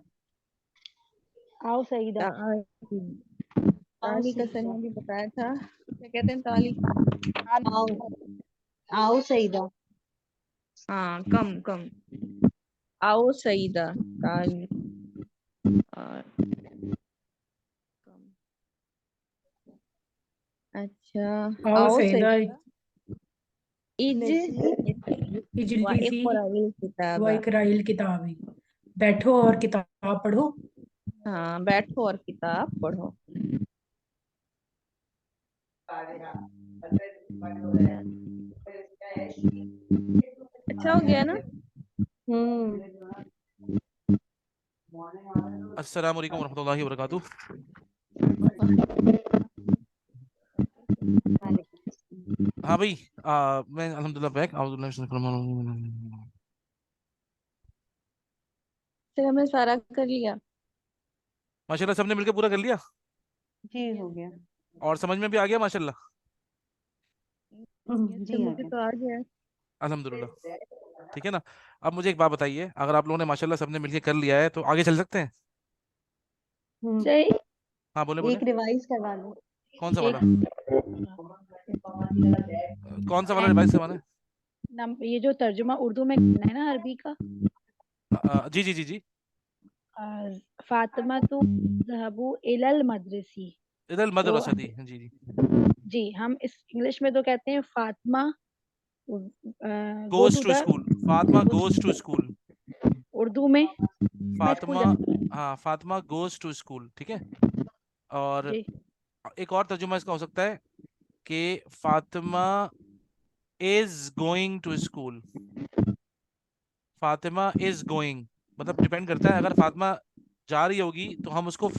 आओ सईदा। ताली। आओ ताली का सर सईदा। ने भी बताया था, क्या कहते हैं ताली। आओ आओ सईदा। हाँ, कम कम। आओ सईदा। ताली और कम। अच्छा, आओ आओ सईदा सईदा इज लसी व इजलिसी इक़राइल व किताबा। इकराइल किताबी। बैठो और किताब पढ़ो। हाँ, बैठो और किताब पढ़ो। अच्छा हो गया ना। हम्म। अस्सलाम वालेकुम रहमतुल्लाहि व बरकातुहू। हाँ भाई, मैं अल्हम्दुलिल्लाह बैक। फिर हमने सारा कर लिया। माशाल्लाह सबने मिलकर पूरा कर लिया जी हो गया। और समझ में भी आ गया माशाल्लाह। ये तो जी आ मुझे गया। तो आ गया। अल्हम्दुलिल्लाह। ठीक है ना। अब मुझे एक बात बताइए, अगर आप लोगों ने माशाल्लाह सबने मिलकर कर लिया है तो आगे चल सकते हैं। हम्म। सही। हाँ बोले बोले। एक रिवाइज करवा लो। कौन सा वाला? हाँ, कौन सा वाला रिवाइज करवाना है? ये जो तर्जुमा उर्दू में करना है ना अरबी का, जी जी जी जी। फातिमा तो ज़हबू इलल मदरसी, इधर तो मदरसती, जी जी। जी हम इस इंग्लिश में तो कहते हैं Fatima go goes to to the school, Fatima goes to school. Urdu में मैं स्कूल फातिमा, जाती हूँ। हाँ फातिमा गोज टू स्कूल, ठीक है। और जी एक और तर्जुमा इसका हो सकता है कि Fatima is going to school. Fatima is going, मतलब डिपेंड करता है, अगर फातिमा जा रही होगी तो हम उसको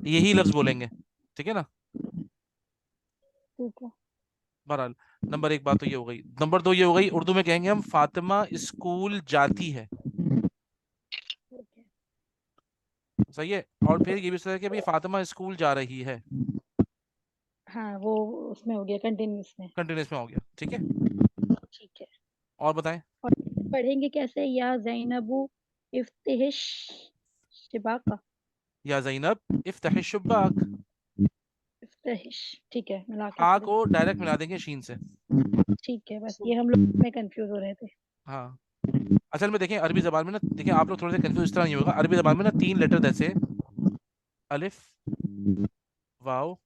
यही लफ्ज बोलेंगे, ठीक है ना। ठीक है। बहरहाल नंबर एक बात तो ये हो गई। नंबर दो ये हो गई, उर्दू में कहेंगे हम फातिमा स्कूल जाती है। ठीक है। सही है। और फिर ये भी सही है कि भाई फातिमा स्कूल जा रही है, हाँ वो उसमें हो गया कंटिन्यूस में। कंटिन्यूस में हो गया, ठीक है। ठीक है। और बताएं। और पढ़ेंगे कैसे? या ज़ैनबू इफ्तिहिश शिबाका, या जैनब इफ्तह शुब्बाक। इफ्तिहिश, ठीक है, मिला के आ पढ़ेंगे। को डायरेक्ट मिला देंगे शीन से। ठीक है, बस ये हम लोग में कंफ्यूज हो रहे थे। हाँ, असल में देखें अरबी जबान में ना, देखें आप लोग थोड़े से कंफ्यूज इस तरह नहीं होगा। अरबी जबान में ना 3 लेटर ऐसे हैं, अलिफ, वाव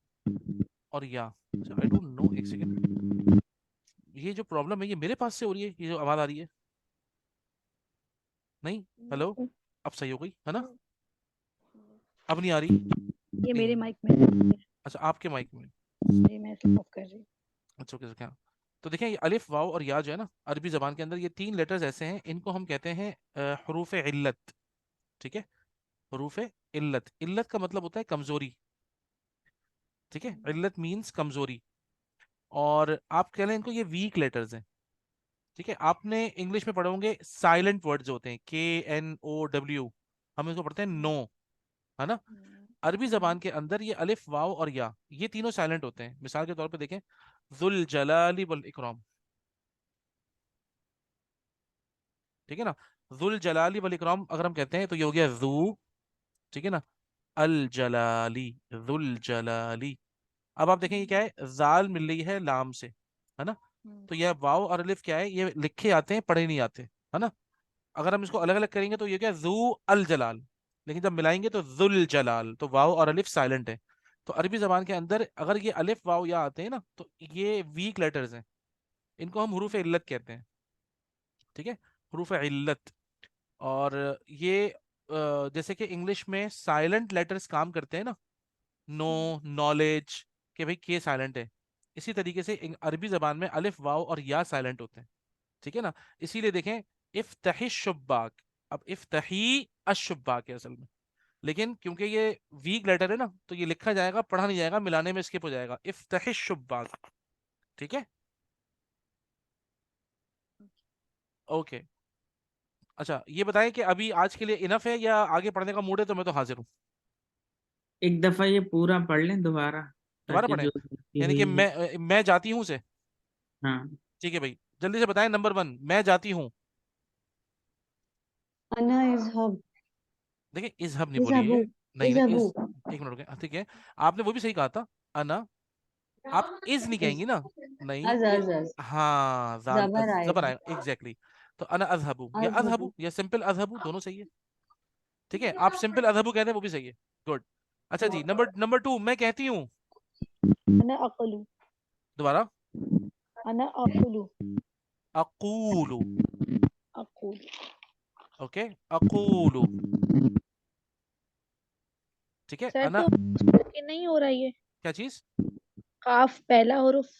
और या। आई डोंट नो, एक सेकंड, ये जो प्रॉब्लम है ये मेरे पास से हो रही है, ये जो आवाज आ रही है। नहीं, हेलो, अब सही हो गई है ना? अब नहीं आ रही? ये मेरे नहीं, माइक में। अच्छा आपके माइक में। जी मैं इसे ऑफ कर रही हूँ। अच्छा ओके, क्या? तो देखें ये अलिफ वाव और या जो है ना अरबी जबान के अंदर, ये 3 लेटर्स ऐसे हैं, इनको हम कहते हैं हरूफ इल्लत, ठीक है। हरूफ इल्लत, इल्लत का मतलब होता है कमजोरी, ठीक है। इल्लत मींस कमजोरी। और आप कह लें इनको ये वीक लेटर्स हैं, ठीक है। आपने इंग्लिश में पढ़े होंगे साइलेंट वर्ड्स होते हैं, KNOW, हम इसको पढ़ते हैं नो, है ना। अरबी जबान के अंदर ये अलिफ वाव और या, ये तीनों साइलेंट होते हैं। मिसाल के तौर पे देखें, जुल जलाली वल इकराम, ठीक है ना। जुल जलाली वल इकराम अगर हम कहते हैं तो ये हो गया जू, ठीक है ना। अल जलाली, जुल जलाली। अब आप देखें ये क्या है, जाल मिल रही है लाम से, है ना। तो यह वाव और अलिफ क्या है, ये लिखे आते हैं पढ़े नहीं आते, है ना। अगर हम इसको अलग अलग करेंगे तो ये क्या, जू अल जलाल, लेकिन जब मिलाएंगे तो जुल जलाल, तो वाव और अलिफ साइलेंट है। तो अरबी जबान के अंदर अगर ये अलिफ वाव या आते हैं ना, तो ये वीक लेटर्स हैं, इनको हम हरूफ इल्लत कहते हैं, ठीक है, हरूफ इल्लत। और ये जैसे कि इंग्लिश में साइलेंट लेटर्स काम करते हैं ना, नो, नॉलेज, कि भाई के साइलेंट है, इसी तरीके से अरबी जबान में अलिफ वाव और या साइलेंट होते हैं, ठीक है ना। इसीलिए देखें इफ्तही शुब्बाक, अब इफ्तही अशुब्बाक है असल में, लेकिन क्योंकि ये वीक लेटर है ना तो ये लिखा जाएगा पढ़ा नहीं जाएगा, मिलाने में स्किप हो जाएगा, इफ्तही शुब्बाक, ठीक है। ओके, अच्छा ये बताएं कि अभी आज के लिए इनफ है या आगे पढ़ने का मूड है, तो मैं तो हाजिर हूँ। एक दफा ये पूरा पढ़ लें दोबारा, दोबारा ताकि पढ़ें, जो गलती यानी कि हुई है। मैं जाती हूँ से, हाँ, ठीक है भाई, जल्दी से बताएं। नंबर 1, मैं जाती हूँ। अना इज़हब, देखिए इजहब नहीं इज़हबू, बोलिए, नहीं नहीं इज़हबू, इज, एक मिनट रुके, ठीक है। आपने वो भी सही कहा था, अना। आप इज नहीं इज़, कहेंगी ना, नहीं अज़, हाँ जाल ज़बर जबर आएगा, आएगा, एग्जैक्टली। तो अना अजहबू या अज़हबू, अजहबू या सिंपल अजहबू दोनों सही है, ठीक है। आप सिंपल अजहबू कहते हैं वो भी सही है, गुड। अच्छा जी, नंबर नंबर 2, मैं कहती हूँ। अना अकुलू, दोबारा, अना अकुलू, अकूलू, अकुलू। ओके, अकूलू, ठीक है। सर अना, तो ये नहीं हो रहा ये, क्या चीज, काफ पहला हुरुफ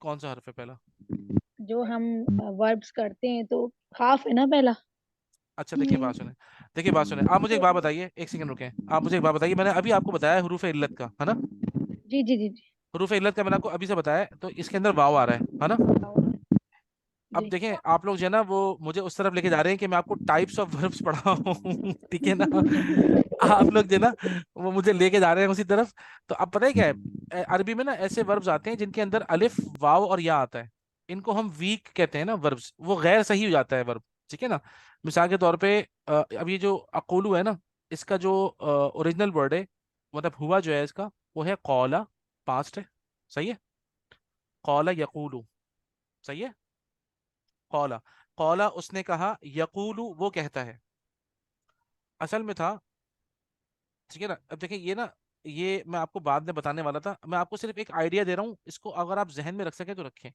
कौन सा हर्फ है पहला? जो हम वर्ब्स करते हैं तो काफ है ना पहला। अच्छा देखिए बात सुने, देखिए बात सुने, आप मुझे एक बात बताइए, एक सेकंड रुके, आप मुझे एक बात बताइए, मैंने अभी आपको बताया हरूफ इल्लत का, है ना। जी जी जी जी। हरूफ इल्लत का मैंने आपको अभी से बताया, तो इसके अंदर वाव आ रहा है ना। अब जी देखें आप लोग जो है ना वो मुझे उस तरफ लेके जा रहे हैं कि मैं आपको टाइप्स ऑफ वर्ब्स पढ़ाऊं ठीक है ना। आप लोग जो है ना वो मुझे लेके जा रहे हैं उसी तरफ। तो अब पता है क्या है, अरबी में ना ऐसे वर्ब्स आते हैं जिनके अंदर अलिफ वाव और या आता है, इनको हम वीक कहते हैं ना वर्ब्स, वो गैर सही हो जाता है वर्ब, ठीक है ना। मिसाल के तौर पे अब ये जो अकोलू है ना, इसका जो ओरिजिनल वर्ड है, मतलब हुआ जो है इसका वो है कौला, पास्ट है, सही है। कौला यकूलू, सही है। कौला, कौला उसने कहा, यकूलू वो कहता है। असल में था, ठीक है ना। अब देखिए ये ना, ये मैं आपको बाद में बताने वाला था, मैं आपको सिर्फ एक आइडिया दे रहा हूँ, इसको अगर आप जहन में रख सके तो रखें।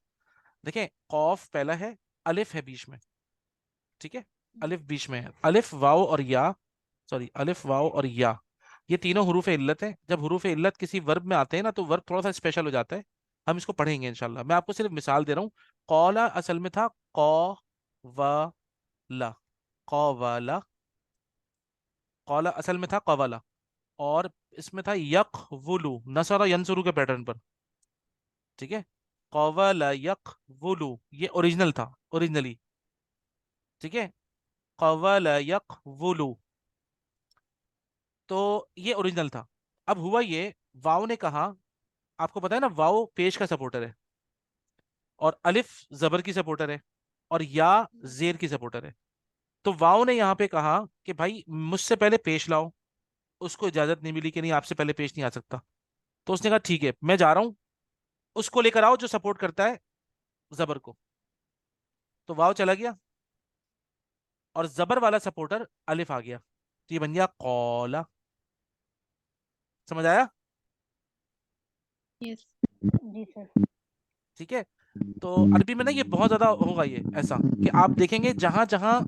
देखें, कौफ पहला है, अलिफ है बीच में, ठीक है। अलिफ बीच में है, अलिफ वाव और या, सॉरी अलिफ वाव और या, ये तीनों हुरूफ इल्लत है। जब हुरूफ इल्लत किसी वर्ब में आते हैं ना, तो वर्ब थोड़ा सा स्पेशल हो जाता है। हम इसको पढ़ेंगे इंशाल्लाह। मैं आपको सिर्फ मिसाल दे रहा हूँ। कौला असल में था कौ व ला, कौवाला। कौला असल में था कौवाला, और इसमें था यक वुलू, नसरा यंसुरू के पैटर्न पर, ठीक है। कौवाला यक वुलू, ये ओरिजिनल था, ओरिजिनली, ठीक है। कौवाला यक वुलू, तो ये ओरिजिनल था। अब हुआ ये, वाव ने कहा, आपको पता है ना वाव पेश का सपोर्टर है, और अलिफ जबर की सपोर्टर है, और या जेर की सपोर्टर है। तो वाव ने यहाँ पे कहा कि भाई मुझसे पहले पेश लाओ। उसको इजाजत नहीं मिली कि नहीं आपसे पहले पेश नहीं आ सकता। तो उसने कहा ठीक है मैं जा रहा हूं, उसको लेकर आओ जो सपोर्ट करता है जबर को। तो वाव चला गया, और जबर वाला सपोर्टर अलिफ आ गया, तो ये बन गया कौला। समझ आया? यस। जी सर। ठीक है। तो अरबी में ना ये बहुत ज्यादा होगा, ये ऐसा कि आप देखेंगे जहां जहां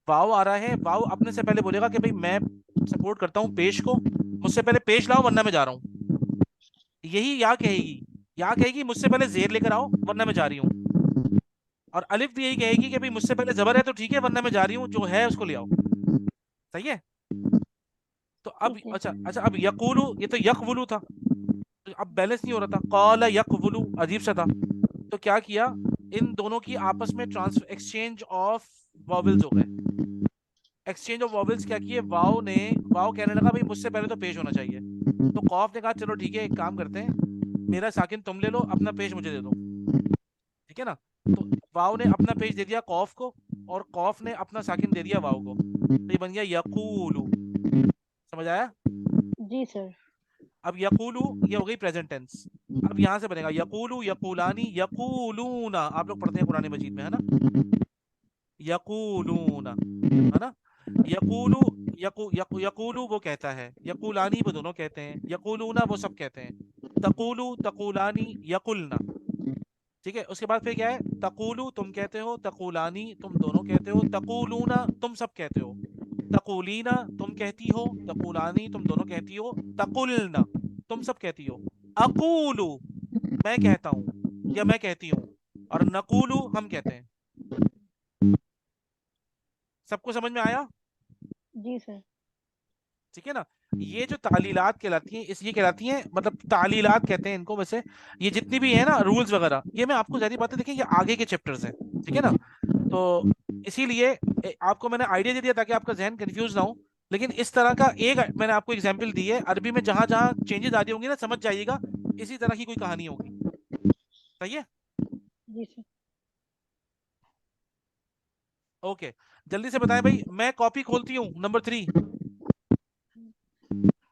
वाव आ रहा है, वाव अपने से पहले बोलेगा कि भाई मैं सपोर्ट करता हूँ पेश को, मुझसे पहले पेश लाओ वरना मैं जा रहा हूँ। यही या कहेगी, या कहेगी मुझसे पहले जेर लेकर आओ वरना मैं जा रही हूँ। और अलिफ भी यही कहेगी कि भाई मुझसे पहले जबर है तो ठीक है वरना मैं जा रही हूँ, जो है उसको ले आओ। सही है। तो अब ठीक है। अच्छा अच्छा, अब यकूलू, ये तो यकवुलू था, तो अब बैलेंस नहीं हो रहा था, कौला यकवुलू अजीब सा था। तो क्या किया, इन दोनों की आपस में ट्रांसफर, एक्सचेंज ऑफ वॉवेल्स हो गए। एक्सचेंज ऑफ वॉवेल्स क्या किए, वाव कहने लगा भाई मुझसे पहले तो पेश होना चाहिए। तो कौफ ने कहा चलो ठीक है एक काम करते हैं, मेरा साकिन तुम ले लो, अपना पेश मुझे दे दो, ठीक है ना। तो वाव ने अपना पेश दे दिया कौफ को, और कौफ ने अपना साकिन दे दिया वाव को, तो ये बन गया यकूलू। समझ आया? जी सर। अब यकूलू ये हो गई प्रेजेंट टेंस। अब यहां से बनेगा यकूलू, यकूलानी, यकूलूना। आप लोग पढ़ते हैं कुरान मजीद में, है ना, यकूलूना, है ना। यकूलू, यकूलू वो कहता है, यकूलानी वो दोनों कहते हैं, यकूलूना वो सब कहते हैं। तकूलू, तकूलानी, यकुलना, ठीक है। उसके बाद फिर क्या है, तकूलू तुम कहते हो, तकूलानी तुम दोनों कहते हो, तकूलूना तुम सब कहते हो, तकूलीना तुम कहती हो, तकूलानी तुम दोनों कहती हो, तकुलना तुम सब कहती हो, अकूलू मैं कहता हूँ या मैं कहती हूँ, और नकूलू हम कहते हैं। सबको समझ में आया? जी सर। ठीक है ना। ये जो तालीलात कहलाती हैं, इस ये कहलाती हैं, मतलब तालीलात कहते हैं इनको वैसे। ये जितनी भी है ना रूल्स वगैरह, ये मैं आपको जारी बातें, देखिए ये आगे के चैप्टर्स हैं, ठीक है ना। तो इसीलिए आपको मैंने आइडिया दे दिया ताकि आपका जहन कंफ्यूज ना हो। लेकिन इस तरह का एक मैंने आपको एग्जाम्पल दी है, अरबी में जहां जहां चेंजेस आ रही होंगी ना समझ जाइएगा, इसी तरह की कोई कहानी होगी। सही है। जी सर। ओके, जल्दी से बताएं भाई, मैं कॉपी खोलती हूँ नंबर 3।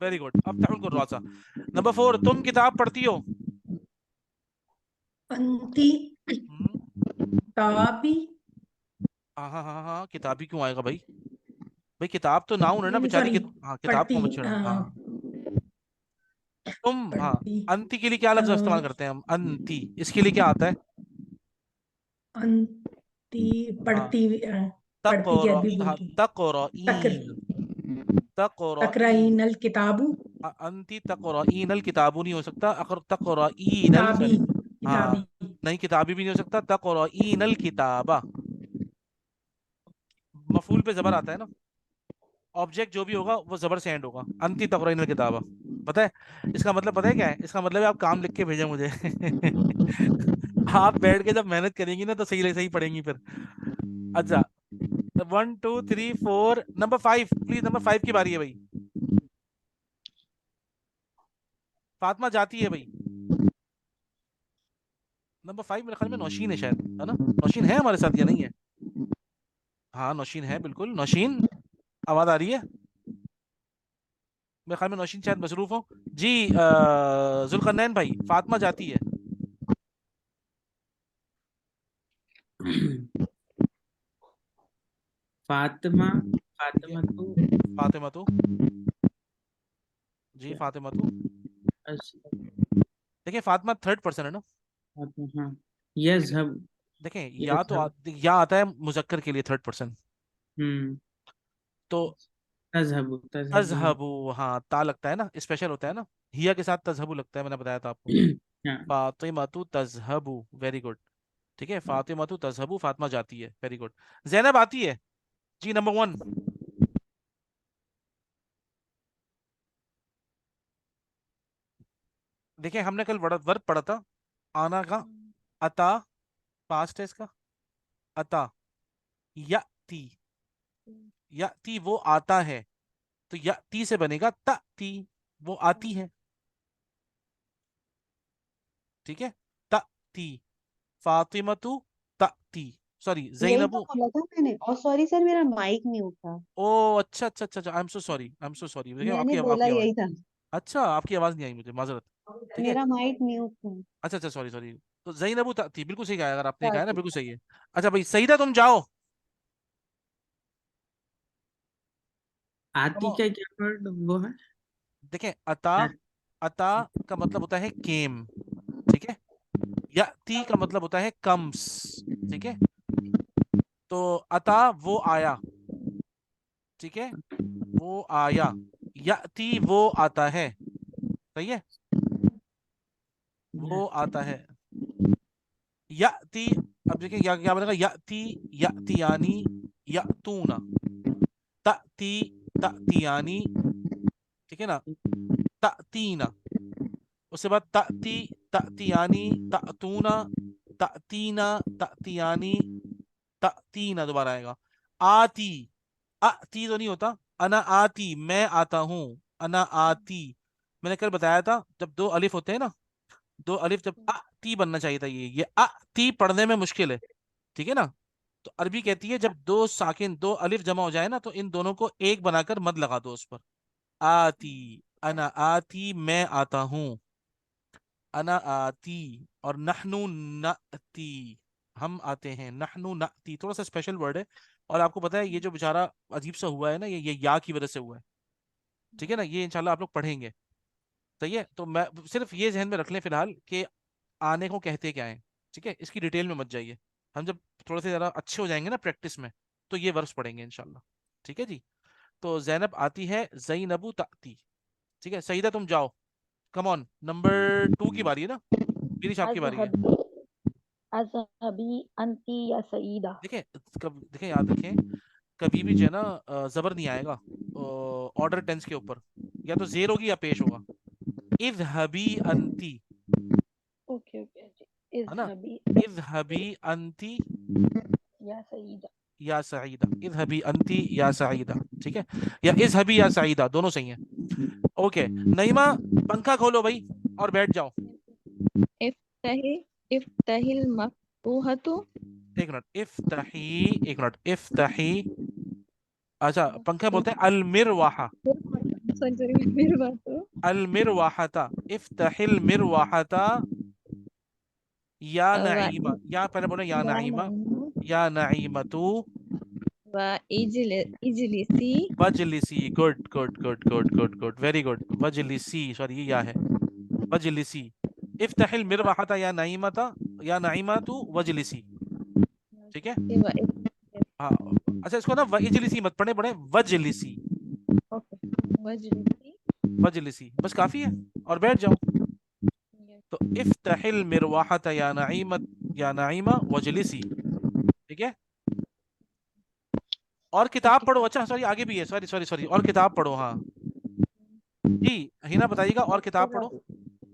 वेरी गुड, अफ्ताहुल कुर्रासा। नंबर 4, तुम किताब पढ़ती हो। अंति ताबी। हाँ हाँ हाँ हाँ, किताबी क्यों आएगा भाई? भाई किताब तो नाउन है ना बेचारी सॉरी, हाँ किताब को पढ़ती, मत छेड़ो। हाँ तुम, हाँ पढ़ती, अंति के लिए क्या लफ्ज इस्तेमाल करते हैं हम, अंति, इसके लिए क्या आता है? अंति हाँ पढ़ती, पढ़ती की अरबी हाँ बोलती। तक़रईन, तक़रईन, तकराइन अल किताबू, अंति तक़रईन अल किताबू नहीं हो सकता, अगर तक़रईन अल, किताबी, सॉरी, हाँ किताबी, नहीं किताबी भी नहीं हो सकता, तक़रईन अल किताबा। मफूल पे जबर आता है ना, ऑब्जेक्ट जो भी होगा वो जबर से एंड होगा। अंति तक़रईन अल किताबा, पता है इसका मतलब? पता है क्या है इसका मतलब? है आप काम लिख के भेजें मुझे। आप बैठ के जब मेहनत करेंगी ना तो सही सही पढ़ेंगी फिर। अच्छा, 1 2 3 4, नंबर 5 प्लीज, नंबर 5 की बारी है भाई। फातिमा जाती है भाई। नंबर 5 मेरे ख्याल में नौशीन है शायद, है ना। नौशीन है हमारे साथ या नहीं है? हाँ नौशीन है, बिल्कुल नौशीन, आवाज आ रही है? मेरे ख्याल में नौशीन शायद मसरूफ हो जी। जुल्करनैन भाई, फातिमा जाती है। फातिमा, फातिमा ये तो फातिमा तो, जी क्या, फातिमा तो, अच्छा, देखिए फातिमा थर्ड पर्सन है ना। फातिमा, हाँ, ठीक है, यजहब, देखें यजहब, या आता है मुजक्कर के लिए थर्ड पर्सन। हम्म, तो तजहबु, तजहबु, तजहबू, हाँ ता लगता है ना, स्पेशल होता है ना, हिया के साथ तजहबू लगता है, मैंने बताया था आपको। हाँ, फातिमा तू तजहबू, वेरी गुड। ठीक है, फातिमा तू तजहबू, फातिमा जाती है, वेरी गुड। जैनब आती है जी, नंबर 1। देखिए हमने कल वर्ब पढ़ा था, आना का, अता, पास्ट है इसका, अता, यती, यती वो आता है, तो यती से बनेगा तती, वो आती है। ठीक है, तती, फातिमतु तती, सॉरी यही तो जैनबू। बोला था मैंने। और सॉरी सर, मेरा माइक म्यूट था। ओ अच्छा अच्छा अच्छा, I am so sorry, I am so sorry, देखिए मैंने आपकी बोला आपकी आवाज, यही था। अच्छा आपकी आवाज नहीं आई मुझे, माजरत। ठीक है, मेरा माइक म्यूट था। अच्छा अच्छा, सॉरी सॉरी। तो जैनबू तती बिल्कुल सही कहा, अगर आपने कहा है ना ताकि बिल्कुल सही है। अच्छा भाई सईदा तुम जाओ। आती का क्या वर्ड वो है? देखें अता, आ- अता का मतलब होता है केम। ठीक है, यती का मतलब होता है कम्स। ठीक है, तो अता वो आया, ठीक है, वो आया, यती वो आता है, सही है, वो आता है, यती। अब देखिए क्या क्या बनेगा, यती, यतियानी, यतूना, तती, ततियानी, ठीक है ना, ततीना, उसके बाद तती, ततियानी, ततूना, ततीना, ततियानी, ततीना दोबारा आएगा। आती, आती तो नहीं होता, अना आती मैं आता हूँ, अना आती। मैंने कल बताया था जब दो अलिफ होते हैं ना, दो अलिफ जब ती बनना चाहिए था, ये ती पढ़ने में मुश्किल है। ठीक है ना, तो अरबी कहती है जब दो साकिन, दो अलिफ जमा हो जाए ना, तो इन दोनों को एक बनाकर मद लगा दो उस पर। आती, अना आती मैं आता हूँ, अना आती। और नहनु नती, हम आते हैं, नहनु नती थोड़ा सा स्पेशल वर्ड है। और आपको पता है ये जो बेचारा अजीब सा हुआ है ना, ये या की वजह से हुआ है। ठीक है ना, ये इंशाल्लाह आप लोग पढ़ेंगे। सही है, तो मैं सिर्फ ये जहन में रख लें फिलहाल कि आने को कहते क्या है। ठीक है, इसकी डिटेल में मत जाइए, हम जब थोड़े से ज़्यादा अच्छे हो जाएंगे ना प्रैक्टिस में, तो ये वर्ड्स पढ़ेंगे इंशाल्लाह। ठीक है जी, तो जैनब आती है, जैनबू ताती। ठीक है, सईदा तुम जाओ, कम ऑन, नंबर 2 की बारी है ना, मेरी छाप की बारी है। अजहबी, अजहबी अंती या सईदा। देखें, देखें याद रखें, कभी भी जो है ना जबर नहीं आएगा ऑर्डर टेंस के ऊपर, या तो जेर होगी या पेश होगा। इज़हबी अंती, ओके ओके जी। है ना, इजहबी इज़हबी अंती या सईदा। या सईदा, इज़हबी अंती या सईदा। ठीक है, या इज़हबी या सईदा, दोनों सही है। ओके, नईमा पंखा खोलो भाई और बैठ जाओ। इफ्तही, इफ्तहिल मफ्तूहतु। एक मिनट, इफ्तही, एक मिनट, इफ्तही, अच्छा पंखा बोलते हैं अल मिरवाहा, सॉरी सॉरी, मेरी बात तो अल मिरवाहता, इफ्तहिल मिरवाहता या व नईमा, या पहले बोले या नईमा, या नईमतु व इजलिसी। वजलिसी, good good good good good good, very good, वजलिसी, सॉरी ये या है, वजलिसी, इफ्तहिल मिरवाहता या नईमता, या नईमतु वजलिसी। ठीक है, व हाँ, अच्छा इसको ना वजलिसी मत पढ़े, पढ़े वजलिसी, ओके, वजलिसी। वजलिसी बस काफी है, और बैठ जाओ। तो इफ्तहिल मिरवाहता या नईमत, या नईमा वजलिसी। ठीक है, और किताब ओके, पढ़ो, अच्छा सॉरी आगे भी है, सॉरी सॉरी सॉरी, और किताब पढ़ो, हाँ जी, हिना बताइएगा, और किताब पढ़ो।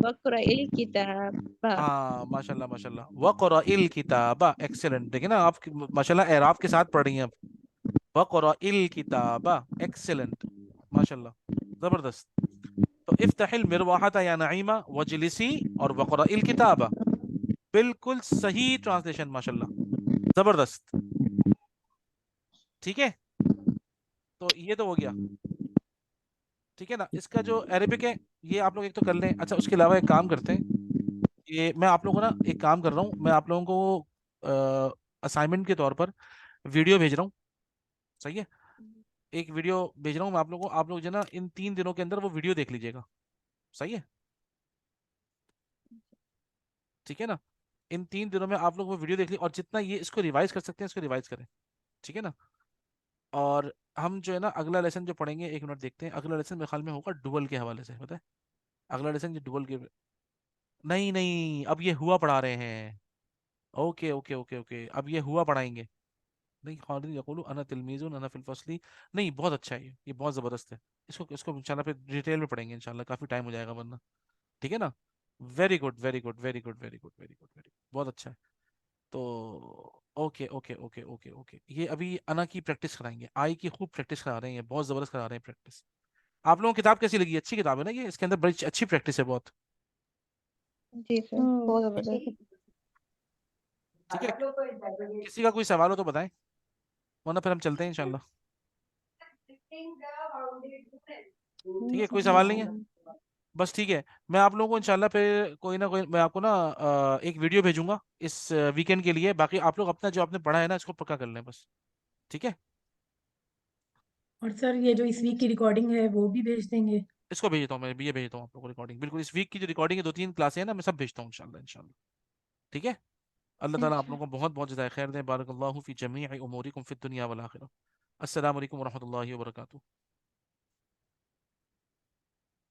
वक़्रइल किताब। हाँ माशाल्लाह माशाल्लाह, वक़रइल किताबा, एक्सेलेंट, देखिए ना आप माशाल्लाह एराब के साथ पढ़ रही हैं अब। वक़रइल किताबा, एक्सेलेंट, माशाल्लाह, जबरदस्त। तो इफ्तहिल मिरवाहता या नईमा वजलिसी और वक़रइल किताबा, बिल्कुल सही ट्रांसलेशन, माशाल्लाह, जबरदस्त। ठीक है, तो ये तो हो गया। ठीक है ना। इसका जो अरेबिक है ये आप लोग एक तो कर लें। अच्छा, उसके अलावा एक काम करते हैं, ये मैं आप लोगों को ना एक काम कर रहा हूँ, मैं आप लोगों को असाइनमेंट के तौर पर वीडियो भेज रहा हूँ। सही है, एक वीडियो भेज रहा हूँ मैं आप लोगों को, आप लोग जो है ना इन 3 दिनों के अंदर वो वीडियो देख लीजिएगा। सही है, ठीक है ना। इन 3 दिनों में आप लोग वो वीडियो देख ली और जितना ये इसको रिवाइज कर सकते हैं इसको रिवाइज करें। ठीक है ना। और हम जो है ना अगला लेसन जो पढ़ेंगे, 1 मिनट देखते हैं, अगला लेसन मेरे ख्याल में होगा डुअल के हवाले से, पता है। अगला लेसन जो डुअल के, नहीं नहीं, अब ये हुआ पढ़ा रहे हैं। ओके ओके ओके ओके, अब ये हुआ पढ़ाएंगे। नहीं, खालिद यक़ूलु अना तिलमीज़ुन अना फिल फ़स्ली। नहीं, बहुत अच्छा है ये बहुत ज़बरदस्त है। इसको इसको इंशाल्लाह फिर डिटेल में पढ़ेंगे इंशाल्लाह, काफ़ी टाइम हो जाएगा वरना। ठीक है ना। Very good very good very good very good very good very, बहुत अच्छा है। तो okay okay okay okay okay, ये अभी अना की प्रैक्टिस कराएंगे, आई की खूब प्रैक्टिस करा रहे हैं, बहुत ज़बरदस्त करा रहे हैं प्रैक्टिस। आप लोगों को किताब कैसी लगी? अच्छी किताब है ना ये, इसके अंदर बड़ी अच्छी प्रैक्टिस है बहुत। जी सर, बहुत ये जबरदस्त। ठीक है, किसी का कोई सवाल हो तो बताएं, वरना फिर हम चलते हैं इंशाल्लाह। ठीक है, कोई सही सवाल नहीं है, है। बस ठीक है। मैं आप लोगों को इंशाल्लाह फिर कोई ना कोई, मैं आपको ना एक वीडियो भेजूंगा इस वीकेंड के लिए। बाकी आप लोग अपना जो आपने पढ़ा है ना इसको पक्का कर लें बस। ठीक है, और सर ये जो इस वीक की रिकॉर्डिंग है वो भी भेज देंगे? इसको भेजता हूँ मैं, ये भेजता हूँ आप लोगों को रिकॉर्डिंग, बिल्कुल इस वीक की जो रिकॉर्डिंग है 2-3 क्लासें हैं ना, मैं सब भेजता हूँ इंशाल्लाह इंशाल्लाह। ठीक है, अल्लाह ताला आप अच्छा, लोगों को बहुत बहुत जज़ाए खैर दे। बारकल्लाहु फी जमीई उमूरिकुम फिद दुनिया वल आखिरह। अस्सलामु अलैकुम व रहमतुल्लाहि व बरकातुहू।